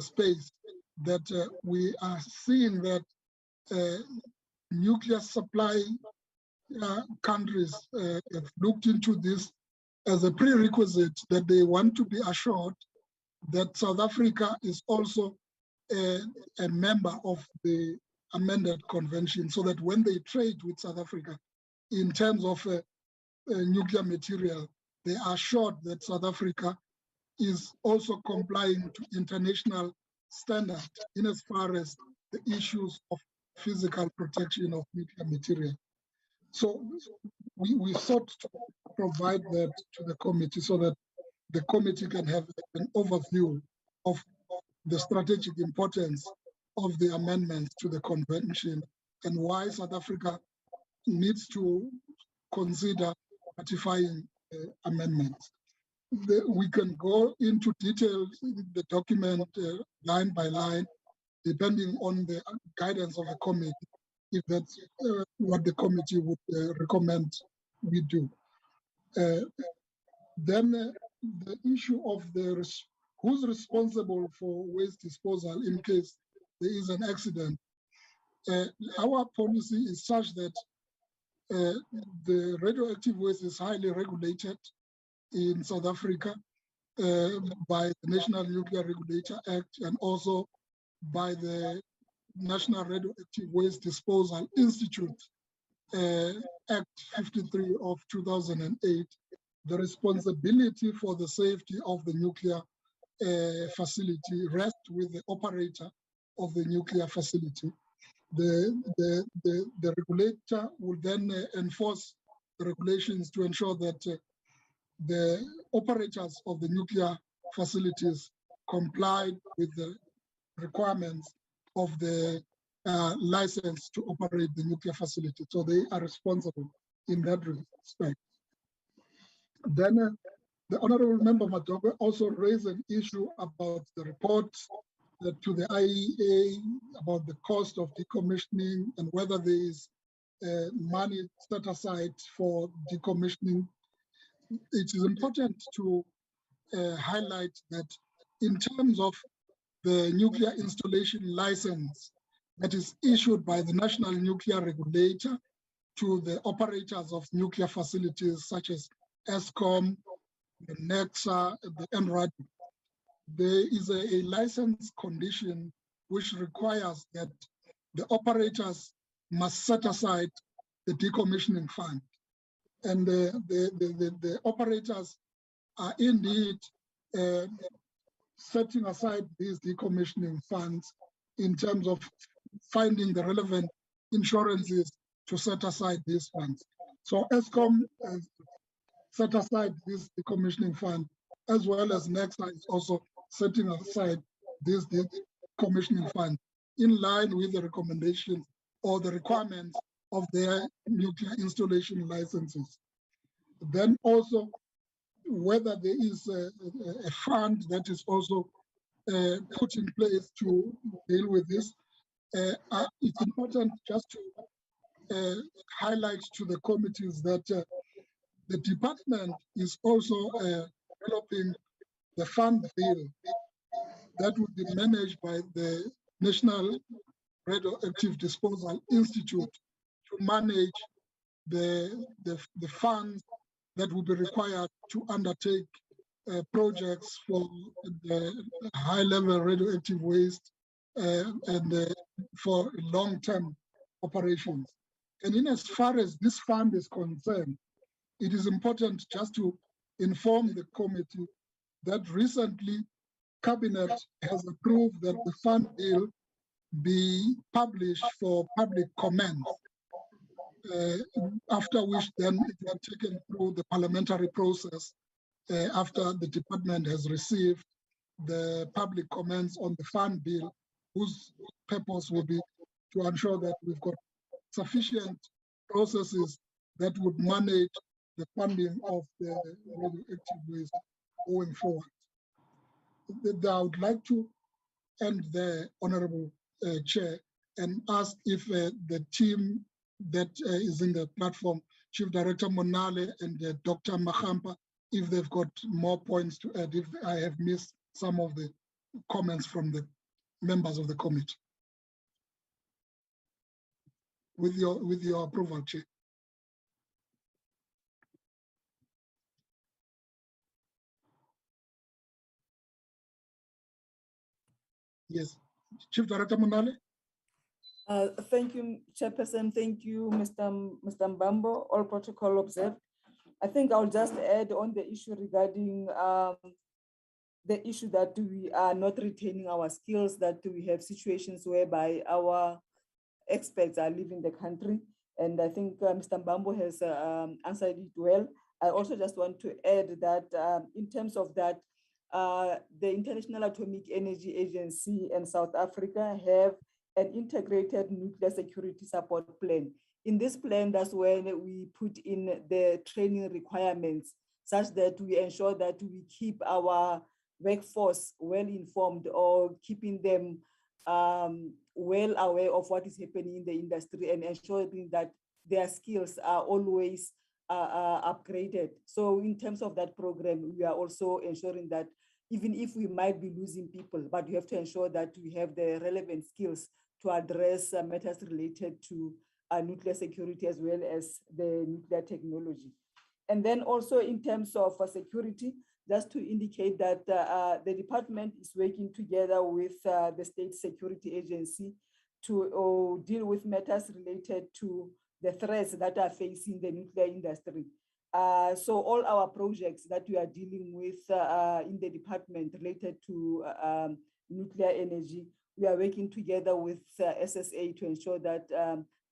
space, that we are seeing that nuclear supply countries have looked into this as a prerequisite, that they want to be assured that South Africa is also a member of the amended convention, so that when they trade with South Africa in terms of nuclear material, they are assured that South Africa is also complying to international standards in as far as the issues of physical protection of nuclear material. So we sought to provide that to the committee so that the committee can have an overview of the strategic importance of the amendments to the convention and why South Africa needs to consider ratifying amendments. We can go into details in the document line by line, depending on the guidance of the committee, if that's what the committee would recommend we do. Then the issue of who's responsible for waste disposal in case there is an accident. Our policy is such that the radioactive waste is highly regulated in South Africa by the National Nuclear Regulator Act and also by the National Radioactive Waste Disposal Institute Act 53 of 2008. The responsibility for the safety of the nuclear facility rests with the operator of the nuclear facility. The regulator will then enforce the regulations to ensure that the operators of the nuclear facilities complied with the requirements of the license to operate the nuclear facility. So they are responsible in that respect. Then the Honorable Member Madokwe also raised an issue about the report to the IEA about the cost of decommissioning and whether there is money set aside for decommissioning. It is important to highlight that in terms of the nuclear installation license that is issued by the National Nuclear Regulator to the operators of nuclear facilities such as ESCOM, the NEXA, the NRAD, there is a license condition which requires that the operators must set aside the decommissioning fund. And the operators are indeed setting aside these decommissioning funds in terms of finding the relevant insurances to set aside these funds. So ESCOM set aside this decommissioning fund, as well as NEXA is also setting aside this decommissioning fund in line with the recommendations or the requirements of their nuclear installation licenses. Then also, whether there is a fund that is also put in place to deal with this, it's important just to highlight to the committees that the department is also developing the fund bill that will be managed by the National Radioactive Disposal Institute to manage the funds that will be required to undertake projects for the high-level radioactive waste and for long-term operations. And in as far as this fund is concerned, it is important just to inform the committee that recently Cabinet has approved that the fund bill be published for public comment, after which then it will be taken through the parliamentary process after the department has received the public comments on the fund bill, whose purpose will be to ensure that we've got sufficient processes that would manage the funding of the radioactive waste going forward. I would like to end there, Honorable Chair, and ask if the team that is in the platform, Chief Director Monale and Dr. Mahampa, if they've got more points to add, if I have missed some of the comments from the members of the committee. With your approval, Chair. Yes, Chief Director Monale. Thank you, Chairperson. Thank you, Mr. Mbambo. All protocol observed. I think I'll just add on the issue regarding the issue that we are not retaining our skills, that we have situations whereby our experts are leaving the country. And I think Mr. Mbambo has answered it well. I also just want to add that in terms of that, the International Atomic Energy Agency and South Africa have an integrated nuclear security support plan. In this plan, that's when we put in the training requirements such that we ensure that we keep our workforce well informed or keeping them well aware of what is happening in the industry and ensuring that their skills are always upgraded. So in terms of that program, we are also ensuring that even if we might be losing people, but we have to ensure that we have the relevant skills to address matters related to nuclear security as well as the nuclear technology. And then also in terms of security, just to indicate that the department is working together with the State Security Agency to deal with matters related to the threats that are facing the nuclear industry. So all our projects that we are dealing with in the department related to nuclear energy, we are working together with SSA to ensure that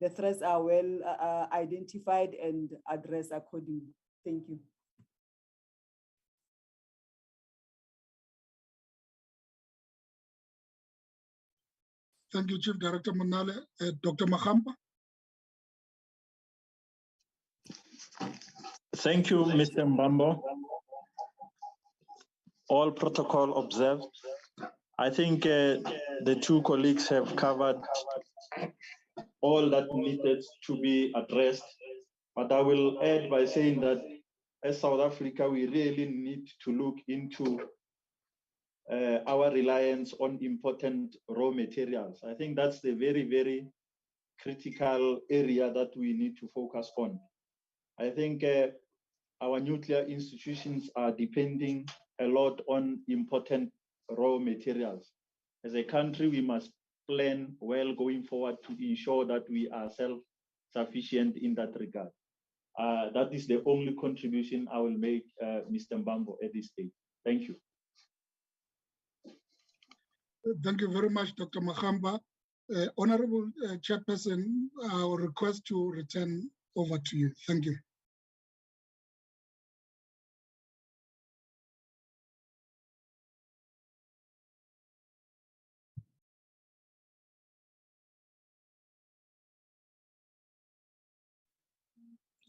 the threats are well identified and addressed accordingly. Thank you. Thank you, Chief Director Monale. Dr. Mahampa. Thank you, Mr. Mbambo. All protocol observed. I think the two colleagues have covered all that needed to be addressed, but I will add by saying that as South Africa, we really need to look into our reliance on important raw materials. I think that's the very, very critical area that we need to focus on. I think our nuclear institutions are depending a lot on important raw materials. As a country, we must plan well going forward to ensure that we are self-sufficient in that regard. That is the only contribution I will make, Mr. Mbambo, at this stage. Thank you. Thank you very much, Dr. Mahampa. Honorable Chairperson, I will request to return over to you. Thank you.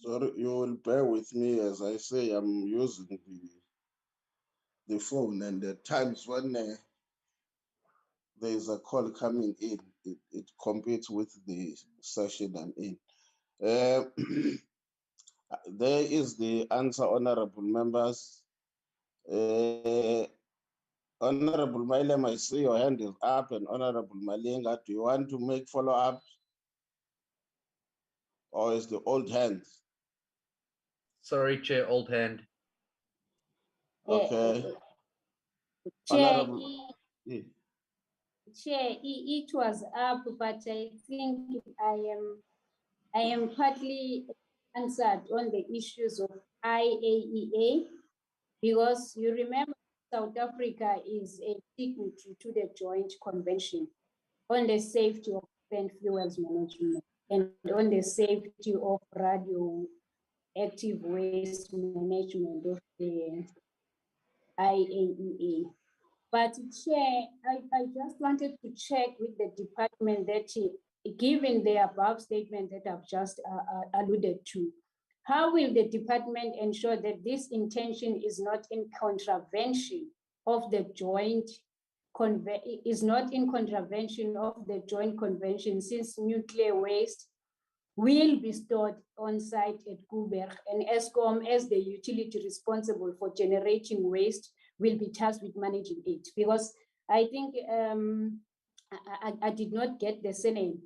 Sorry, you will bear with me as I say I'm using the phone, and the times when there is a call coming in, it competes with the session I'm in. There is the answer, honorable members. Honorable Mailem, I see your hand is up, and Honorable Malinga, do you want to make follow-up? Or is the old hand? Sorry, Chair, old hand. Okay. Chair, Honorable. Chair, it was up, but I think I am partly answered on the issues of IAEA, because you remember South Africa is a signatory to the Joint Convention on the safety of spent fuels management and on the safety of radioactive waste management of the IAEA. But Chair, I just wanted to check with the department that given the above statement that I've just alluded to, how will the department ensure that this intention is not in contravention of the joint convention, since nuclear waste will be stored on site at Kuberg, and Eskom, as the utility responsible for generating waste, will be tasked with managing it? Because I think I did not get the surname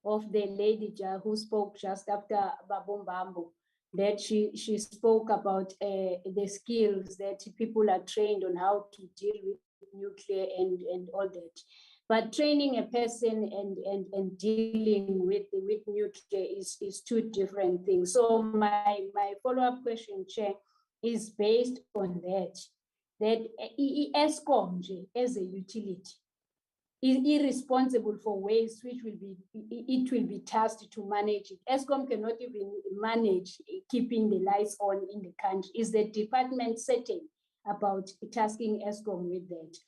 of the lady who spoke just after Babumbambo, that she spoke about the skills that people are trained on how to deal with nuclear and all that. But training a person and dealing with nuclear is two different things. So my follow-up question, Chair, is based on that Eskom as a utility is irresponsible for waste, which will be tasked to manage it. Eskom cannot even manage keeping the lights on in the country. Is the department certain about tasking Eskom with that?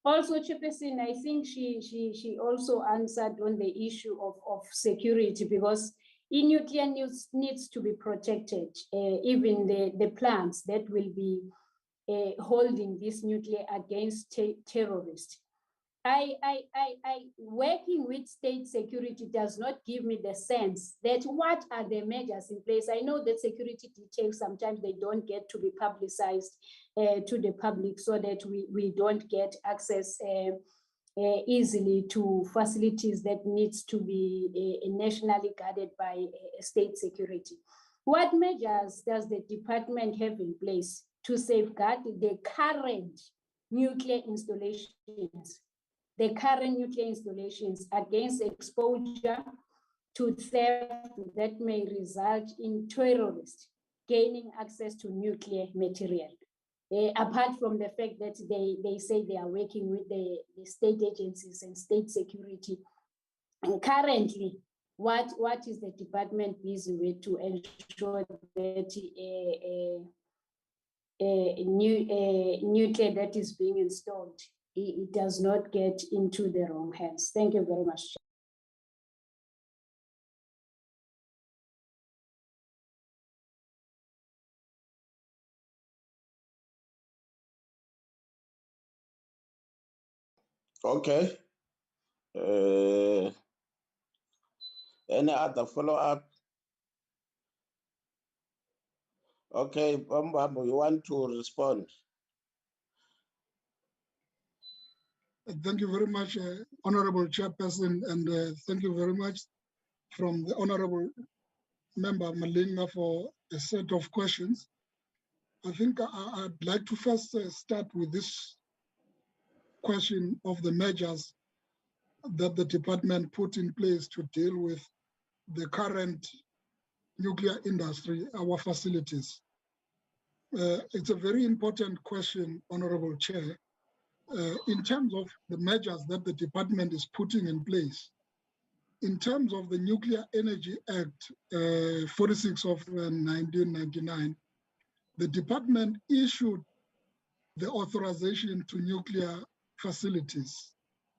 Also, Chairperson, I think she also answered on the issue of security, because nuclear needs to be protected, even the plants that will be holding this nuclear against terrorists. Working with state security does not give me the sense that what are the measures in place. I know that security details, sometimes they don't get to be publicized to the public, so that we don't get access easily to facilities that needs to be nationally guarded by state security. What measures does the department have in place to safeguard the current nuclear installations against exposure to theft that may result in terrorists gaining access to nuclear material? Apart from the fact that they say they are working with the state agencies and state security, and currently, what is the department busy with to ensure that nuclear that is being installed, it does not get into the wrong hands? Thank you very much. Okay. Any other follow-up? Okay, Bambam, you want to respond? Thank you very much, Honorable Chairperson, and thank you very much from the Honorable Member Malinga for a set of questions. I think I'd like to first start with this question of the measures that the department put in place to deal with the current nuclear industry, our facilities. It's a very important question, Honorable Chair. In terms of the measures that the department is putting in place, in terms of the Nuclear Energy Act 46 of 1999, the department issued the authorization to nuclear facilities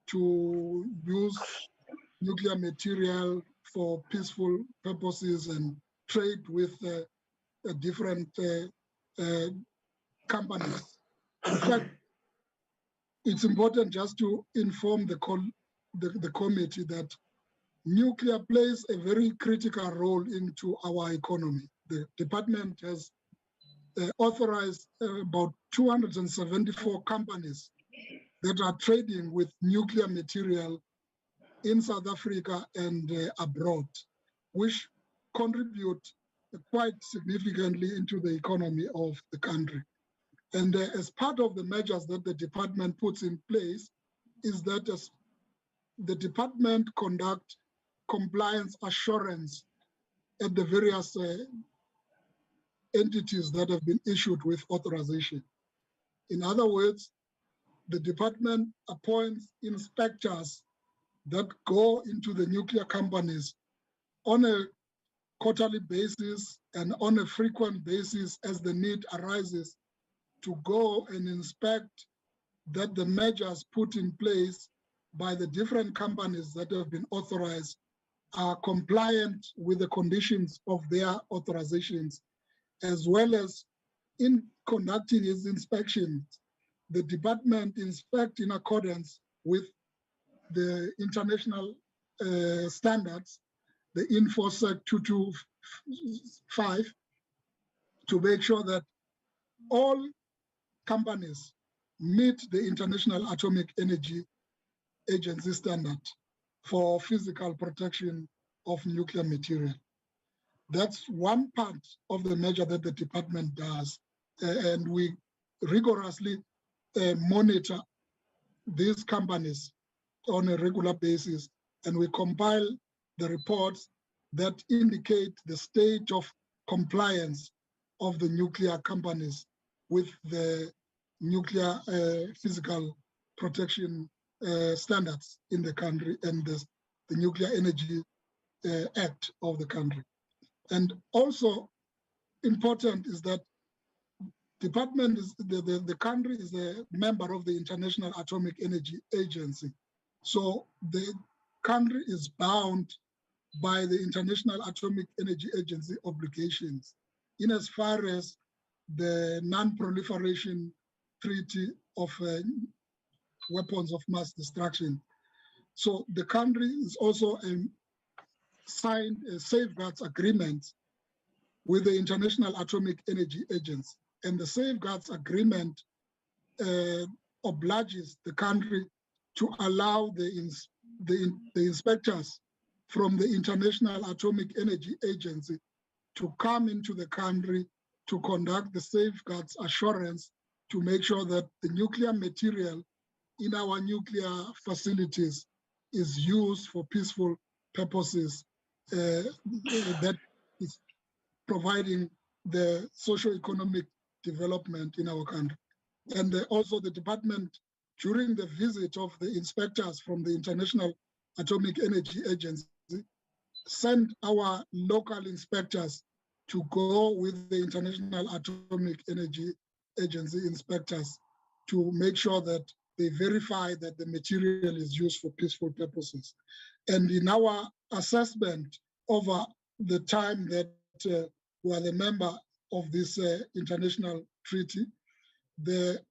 to use nuclear material for peaceful purposes and trade with different companies. In fact, it's important just to inform the committee that nuclear plays a very critical role into our economy. The department has authorized about 274 companies that are trading with nuclear material in South Africa and abroad, which contribute quite significantly into the economy of the country. And as part of the measures that the department puts in place is that as the department conduct compliance assurance at the various entities that have been issued with authorization. In other words, the department appoints inspectors that go into the nuclear companies on a quarterly basis and on a frequent basis as the need arises to go and inspect that the measures put in place by the different companies that have been authorized are compliant with the conditions of their authorizations, as well as in conducting its inspections, the department inspect in accordance with the international standards, the INFOSEC 225, to make sure that all companies meet the International Atomic Energy Agency standard for physical protection of nuclear material. That's one part of the measure that the department does. And we rigorously monitor these companies on a regular basis, and we compile the reports that indicate the state of compliance of the nuclear companies with the nuclear physical protection standards in the country and the Nuclear Energy Act of the country. And also important is that department is the country is a member of the International Atomic Energy Agency. So the country is bound by the International Atomic Energy Agency obligations in as far as the Non-Proliferation Treaty of Weapons of Mass Destruction. So the country is also signed a safeguards agreement with the International Atomic Energy Agency. And the safeguards agreement obliges the country to allow the inspectors from the International Atomic Energy Agency to come into the country to conduct the safeguards assurance to make sure that the nuclear material in our nuclear facilities is used for peaceful purposes that is providing the socio-economic development in our country. And also the department, during the visit of the inspectors from the International Atomic Energy Agency, sent our local inspectors to go with the International Atomic Energy Agency inspectors to make sure that they verify that the material is used for peaceful purposes. And in our assessment over the time that we are the member of this international treaty,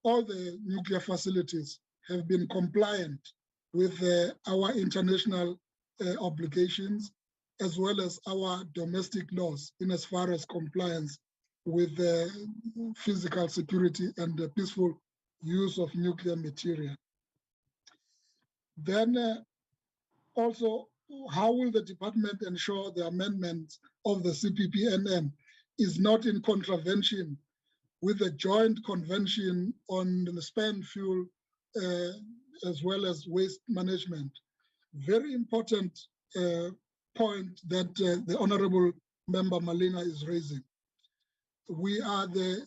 all the nuclear facilities have been compliant with our international obligations, as well as our domestic laws in as far as compliance with the physical security and the peaceful use of nuclear material. Then also, how will the department ensure the amendment of the CPPNM is not in contravention with the joint convention on the spent fuel as well as waste management? Very important point that the Honorable Member Malina is raising. We are the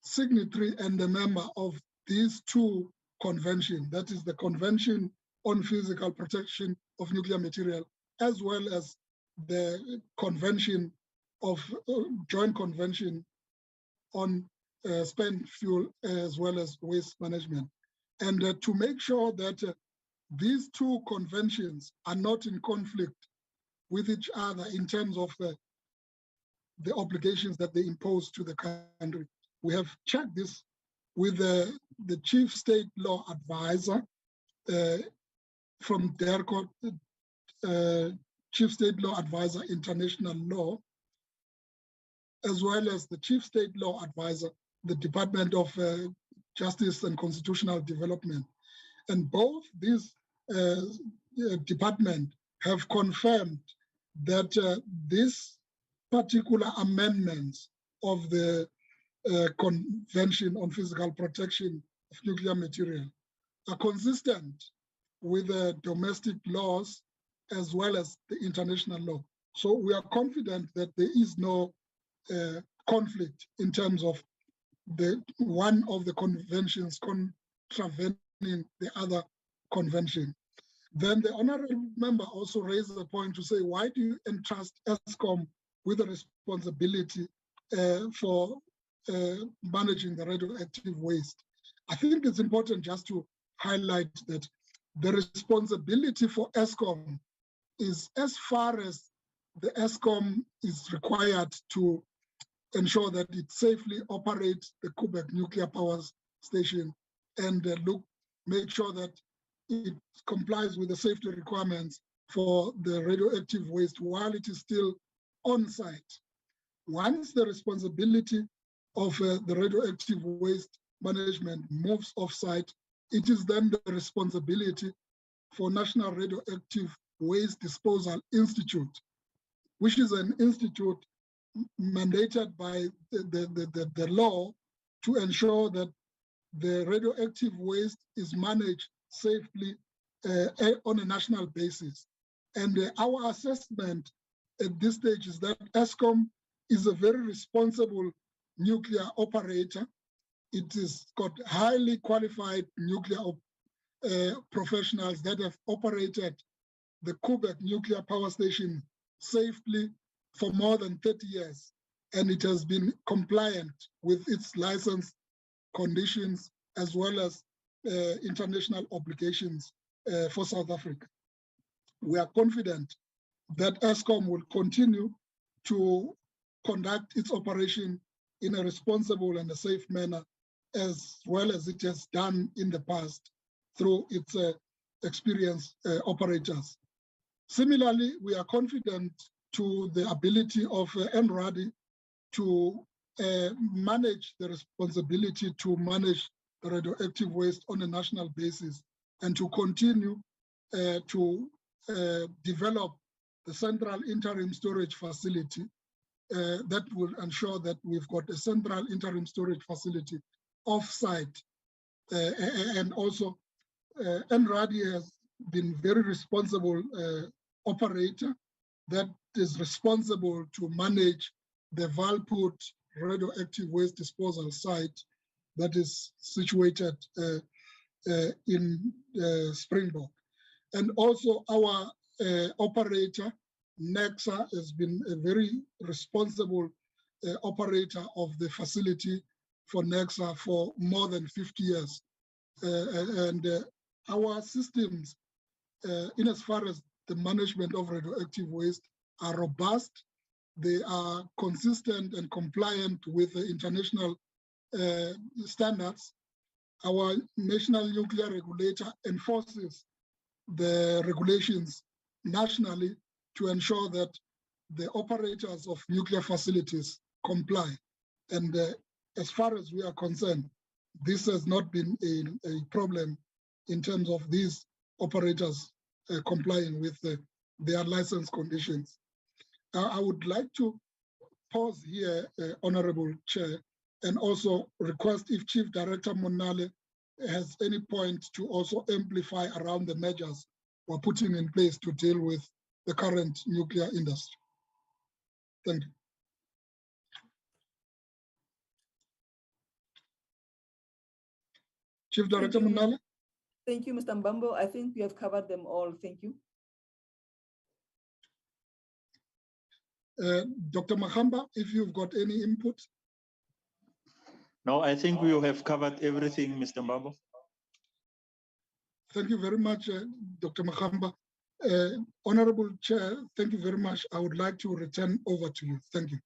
signatory and the member of these two conventions, that is the Convention on Physical Protection of Nuclear Material as well as the convention of joint convention on spent fuel as well as waste management. And to make sure that these two conventions are not in conflict with each other in terms of the obligations that they impose to the country. We have checked this with the Chief State Law Advisor from DERCO, Chief State Law Advisor International Law, as well as the Chief State Law Advisor, the Department of Justice and Constitutional Development. And both these departments have confirmed that this particular amendments of the Convention on Physical Protection of Nuclear Material are consistent with the domestic laws as well as the international law. So we are confident that there is no conflict in terms of the one of the conventions contravening the other convention. Then the honorable member also raised the point to say, why do you entrust ESCOM with the responsibility for managing the radioactive waste? I think it's important just to highlight that the responsibility for ESCOM is as far as the ESCOM is required to ensure that it safely operates the Quebec nuclear power station and make sure that it complies with the safety requirements for the radioactive waste while it is still on site. Once the responsibility of the radioactive waste management moves off-site, it is then the responsibility for National Radioactive Waste Disposal Institute, which is an institute mandated by the law to ensure that the radioactive waste is managed safely on a national basis. And our assessment at this stage is that ESCOM is a very responsible nuclear operator. It has got highly qualified nuclear professionals that have operated the Quebec nuclear power station safely for more than 30 years. And it has been compliant with its license conditions as well as international obligations for South Africa. We are confident that ESCOM will continue to conduct its operation in a responsible and a safe manner, as well as it has done in the past through its experienced operators. Similarly, we are confident to the ability of NRADI to manage the responsibility to manage the radioactive waste on a national basis and to continue to develop the central interim storage facility that will ensure that we've got a central interim storage facility off-site. And also, NRADI has been very responsible operator that is responsible to manage the Valput radioactive waste disposal site that is situated in Springbok. And also our operator, NEXA, has been a very responsible operator of the facility for NEXA for more than 50 years. And our systems, in as far as the management of radioactive waste, are robust. They are consistent and compliant with the international standards. Our national nuclear regulator enforces the regulations nationally to ensure that the operators of nuclear facilities comply. And as far as we are concerned, this has not been a problem in terms of these operators complying with their license conditions. I would like to pause here, Honorable Chair, and also request if Chief Director Monale has any point to also amplify around the measures we're putting in place to deal with the current nuclear industry. Thank you. Chief Director Monale? Thank you, Mr. Mbambo. I think we have covered them all. Thank you. Dr. Mahamba, if you've got any input. No, I think we have covered everything, Mr. Mbambo. Thank you very much, Dr. Mahamba. Honorable Chair, thank you very much. I would like to return over to you. Thank you.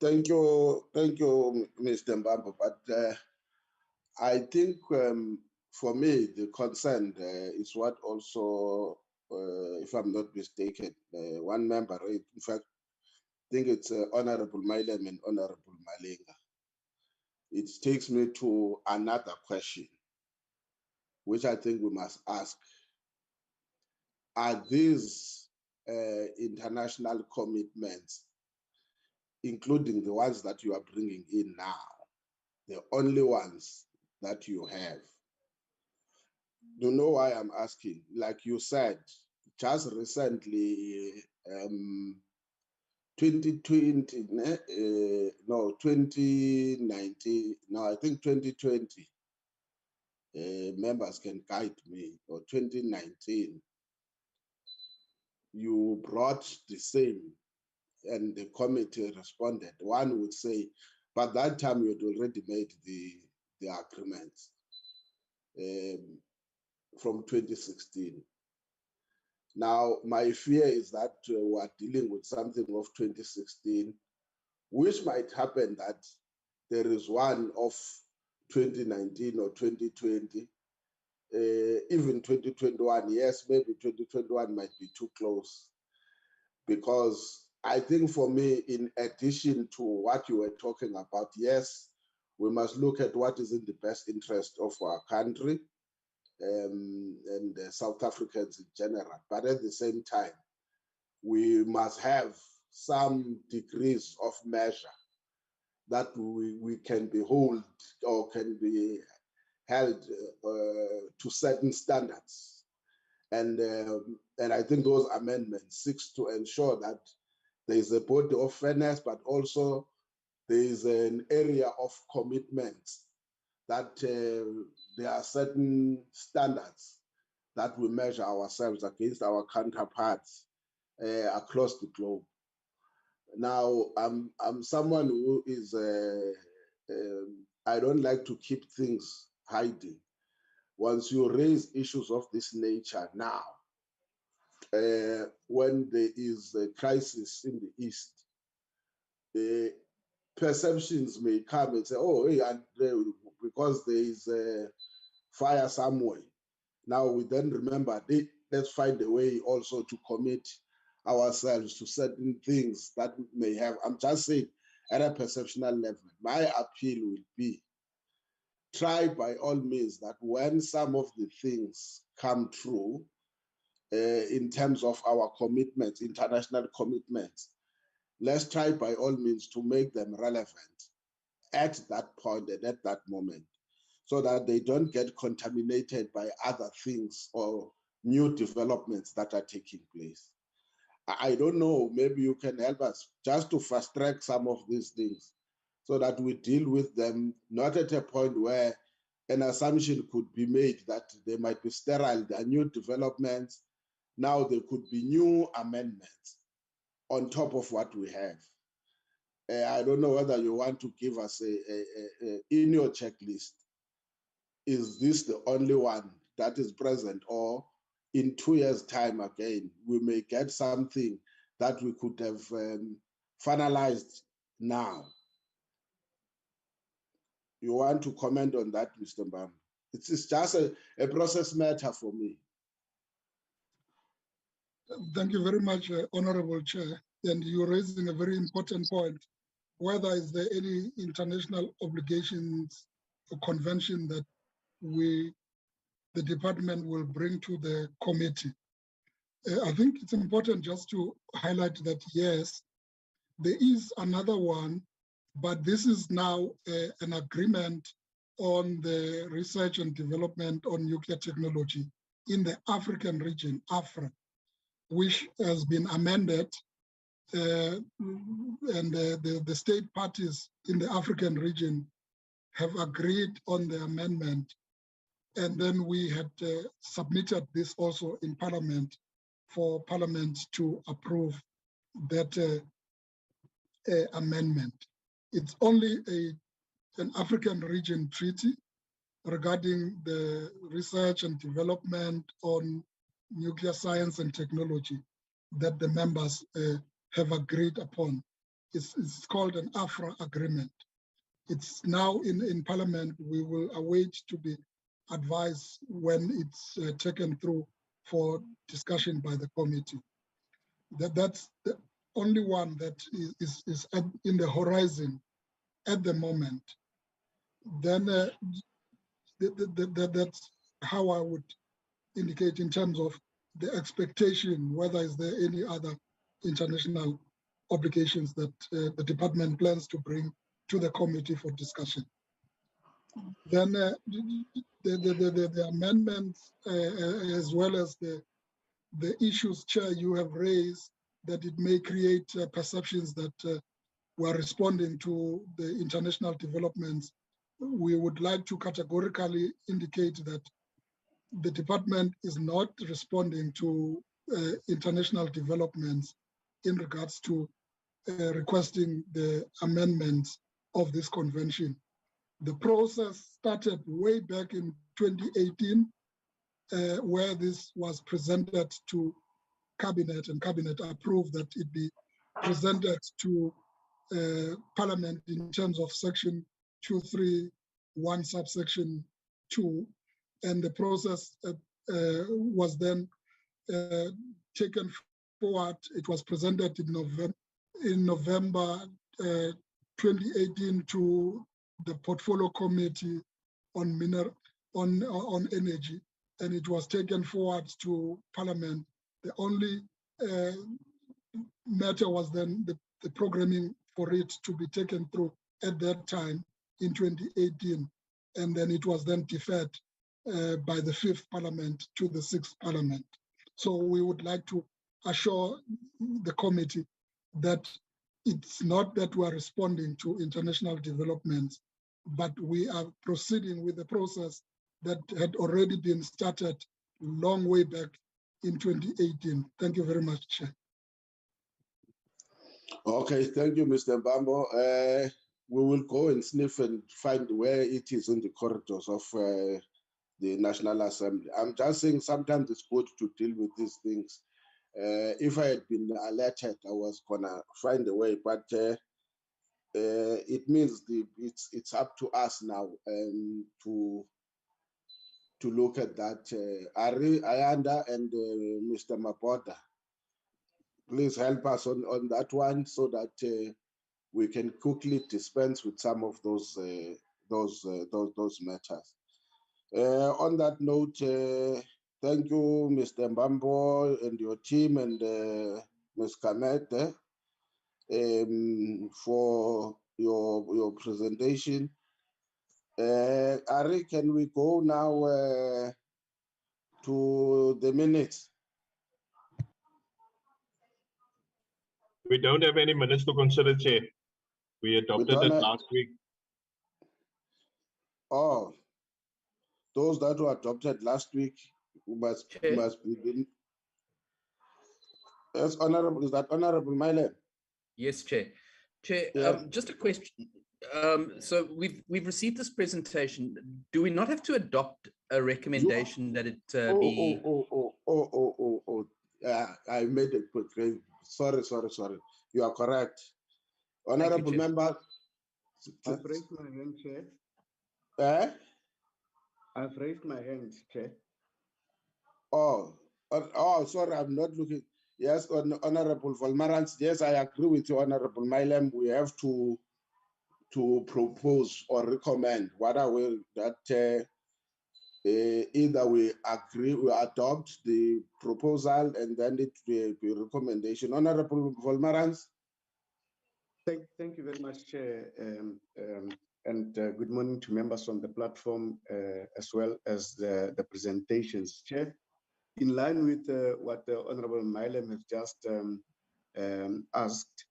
Thank you, Mr. Mbambo. But I think for me, the concern is what also, if I'm not mistaken, one member, in fact, I think it's Honorable Mailem and Honorable Malinga. It takes me to another question, which I think we must ask. Are these international commitments, including the ones that you are bringing in now, the only ones that you have? You know why I'm asking? Like you said, just recently, 2020, no, 2019, no, I think 2020, members can guide me, or 2019, you brought the same and the committee responded. One would say, but that time you had already made the agreements from 2016. Now, my fear is that we're dealing with something of 2016, which might happen that there is one of 2019 or 2020, even 2021. Yes, maybe 2021 might be too close, because I think for me, in addition to what you were talking about, yes, we must look at what is in the best interest of our country and South Africans in general. But at the same time, we must have some degrees of measure that we can behold or can be held to certain standards. And I think those amendments seek to ensure that there is a body of fairness, but also there is an area of commitment, that there are certain standards that we measure ourselves against our counterparts across the globe. Now, I'm someone who is, I don't like to keep things hiding. Once you raise issues of this nature now, when there is a crisis in the East, perceptions may come and say, oh, hey, because there is a fire somewhere. Now we then remember, let's find a way also to commit ourselves to certain things that may have, I'm just saying, at a perceptional level. My appeal will be, try by all means that when some of the things come true, in terms of our commitments, international commitments, let's try by all means to make them relevant at that point and at that moment, so that they don't get contaminated by other things or new developments that are taking place. I don't know, maybe you can help us just to fast track some of these things so that we deal with them, not at a point where an assumption could be made that they might be sterile, there are new developments. Now there could be new amendments on top of what we have. I don't know whether you want to give us in your checklist, is this the only one that is present, or in 2 years' time again, we may get something that we could have finalized now? You want to comment on that, Mr. Mbam? It's just a process matter for me. Thank you very much, Honorable Chair. And you're raising a very important point. Whether is there any international obligations or convention that the department will bring to the committee. I think it's important just to highlight that, yes, there is another one, but this is now an agreement on the research and development on nuclear technology in the African region, AFRA, which has been amended, and the state parties in the African region have agreed on the amendment. And then we had submitted this also in Parliament for Parliament to approve that amendment. It's only an African region treaty regarding the research and development on nuclear science and technology that the members have agreed upon. It's called an AFRA agreement. It's now in Parliament. We will await to be advised when it's taken through for discussion by the committee. That's the only one that is in the horizon at the moment. Then that's how I would indicate in terms of the expectation, whether is there any other international obligations that the department plans to bring to the committee for discussion. Then the amendments, as well as the issues, Chair, you have raised, that it may create perceptions that we're responding to the international developments. We would like to categorically indicate that the department is not responding to international developments in regards to requesting the amendments of this convention. The process started way back in 2018, where this was presented to Cabinet, and Cabinet approved that it be presented to Parliament in terms of Section 231, subsection 2, and the process was then taken forward. It was presented in November 2018 to the Portfolio Committee on Energy, and it was taken forward to Parliament. The only matter was then the programming for it to be taken through at that time in 2018, and then it was then deferred by the 5th Parliament to the 6th Parliament. So we would like to assure the committee that it's not that we are responding to international developments, but we are proceeding with the process that had already been started long way back in 2018. Thank you very much, Chair. Okay, thank you, Mr. Bambo. We will go and sniff and find where it is in the corridors of the National Assembly. I'm just saying sometimes it's good to deal with these things. If I had been alerted, I was gonna find a way, but it means it's up to us now to look at that. Ari Ayanda and Mr. Mapoda, please help us on that one so that we can quickly dispense with some of those matters. On that note, thank you, Mr. Mbambo and your team, and Ms. Kamete for your presentation. Ari, can we go now to the minutes? We don't have any minutes to consider, Chair. We adopted it last week. Oh, those that were adopted last week must be. Yes, Honorable, is that Honorable Mile? Yes, Chair. Chair, Yeah. just a question. So we've received this presentation. Do we not have to adopt a recommendation that it be? I made it. Sorry. You are correct. Honorable member. I've raised my hand, Chair. I've raised my hand, Chair. Oh, sorry, I'm not looking. Yes, Honorable Volmarans. Yes, I agree with you, Honorable Milem. We have to propose or recommend whatever that either we agree, we adopt the proposal, and then it will be a recommendation. Honorable Volmarans. Thank you very much, Chair, and good morning to members on the platform, as well as the presentations, Chair. In line with what the Honorable Milem has just asked,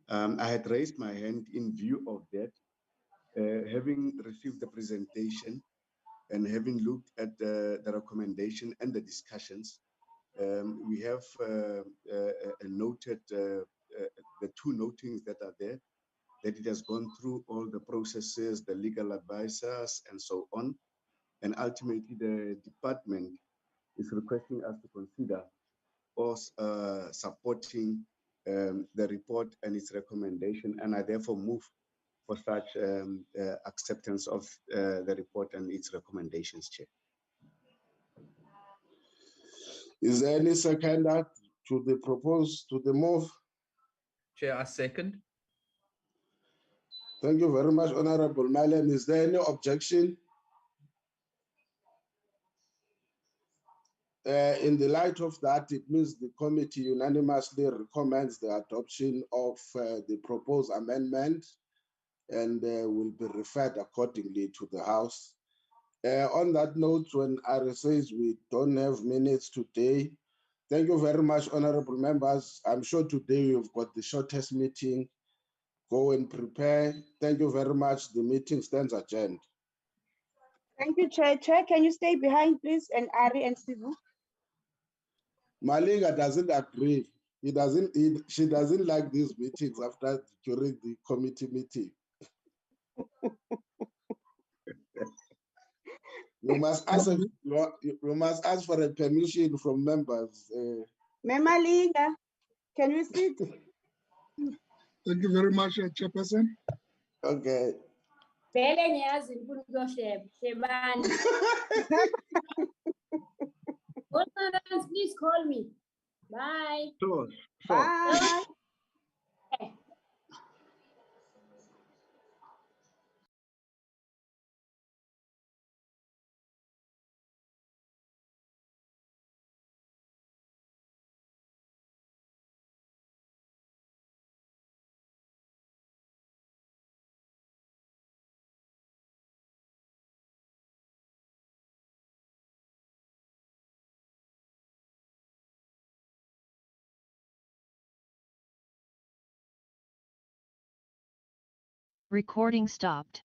I had raised my hand in view of that, having received the presentation and having looked at the recommendation and the discussions, We have noted the two notings that are there, that it has gone through all the processes, the legal advisors, and so on. And ultimately, the department is requesting us to consider or supporting the report and its recommendation. And I therefore move for such acceptance of the report and its recommendations, Chair. Is there any seconder to the proposed, to the move? Chair, I second. Thank you very much, Honorable Malem. Is there any objection? In the light of that, it means the committee unanimously recommends the adoption of the proposed amendment and will be referred accordingly to the House. On that note, when Ari says we don't have minutes today, thank you very much, honorable members. I'm sure today you've got the shortest meeting. Go and prepare. Thank you very much. The meeting stands adjourned. Thank you, Chair. Chair, can you stay behind, please? And Ari and Sivu. Malinga doesn't agree. She doesn't like these meetings during the committee meeting. You must ask for a permission from members. Memalinga, can you sit? Thank you very much, Chairperson. Okay. Please call me. Bye. Sure. Bye. Recording stopped.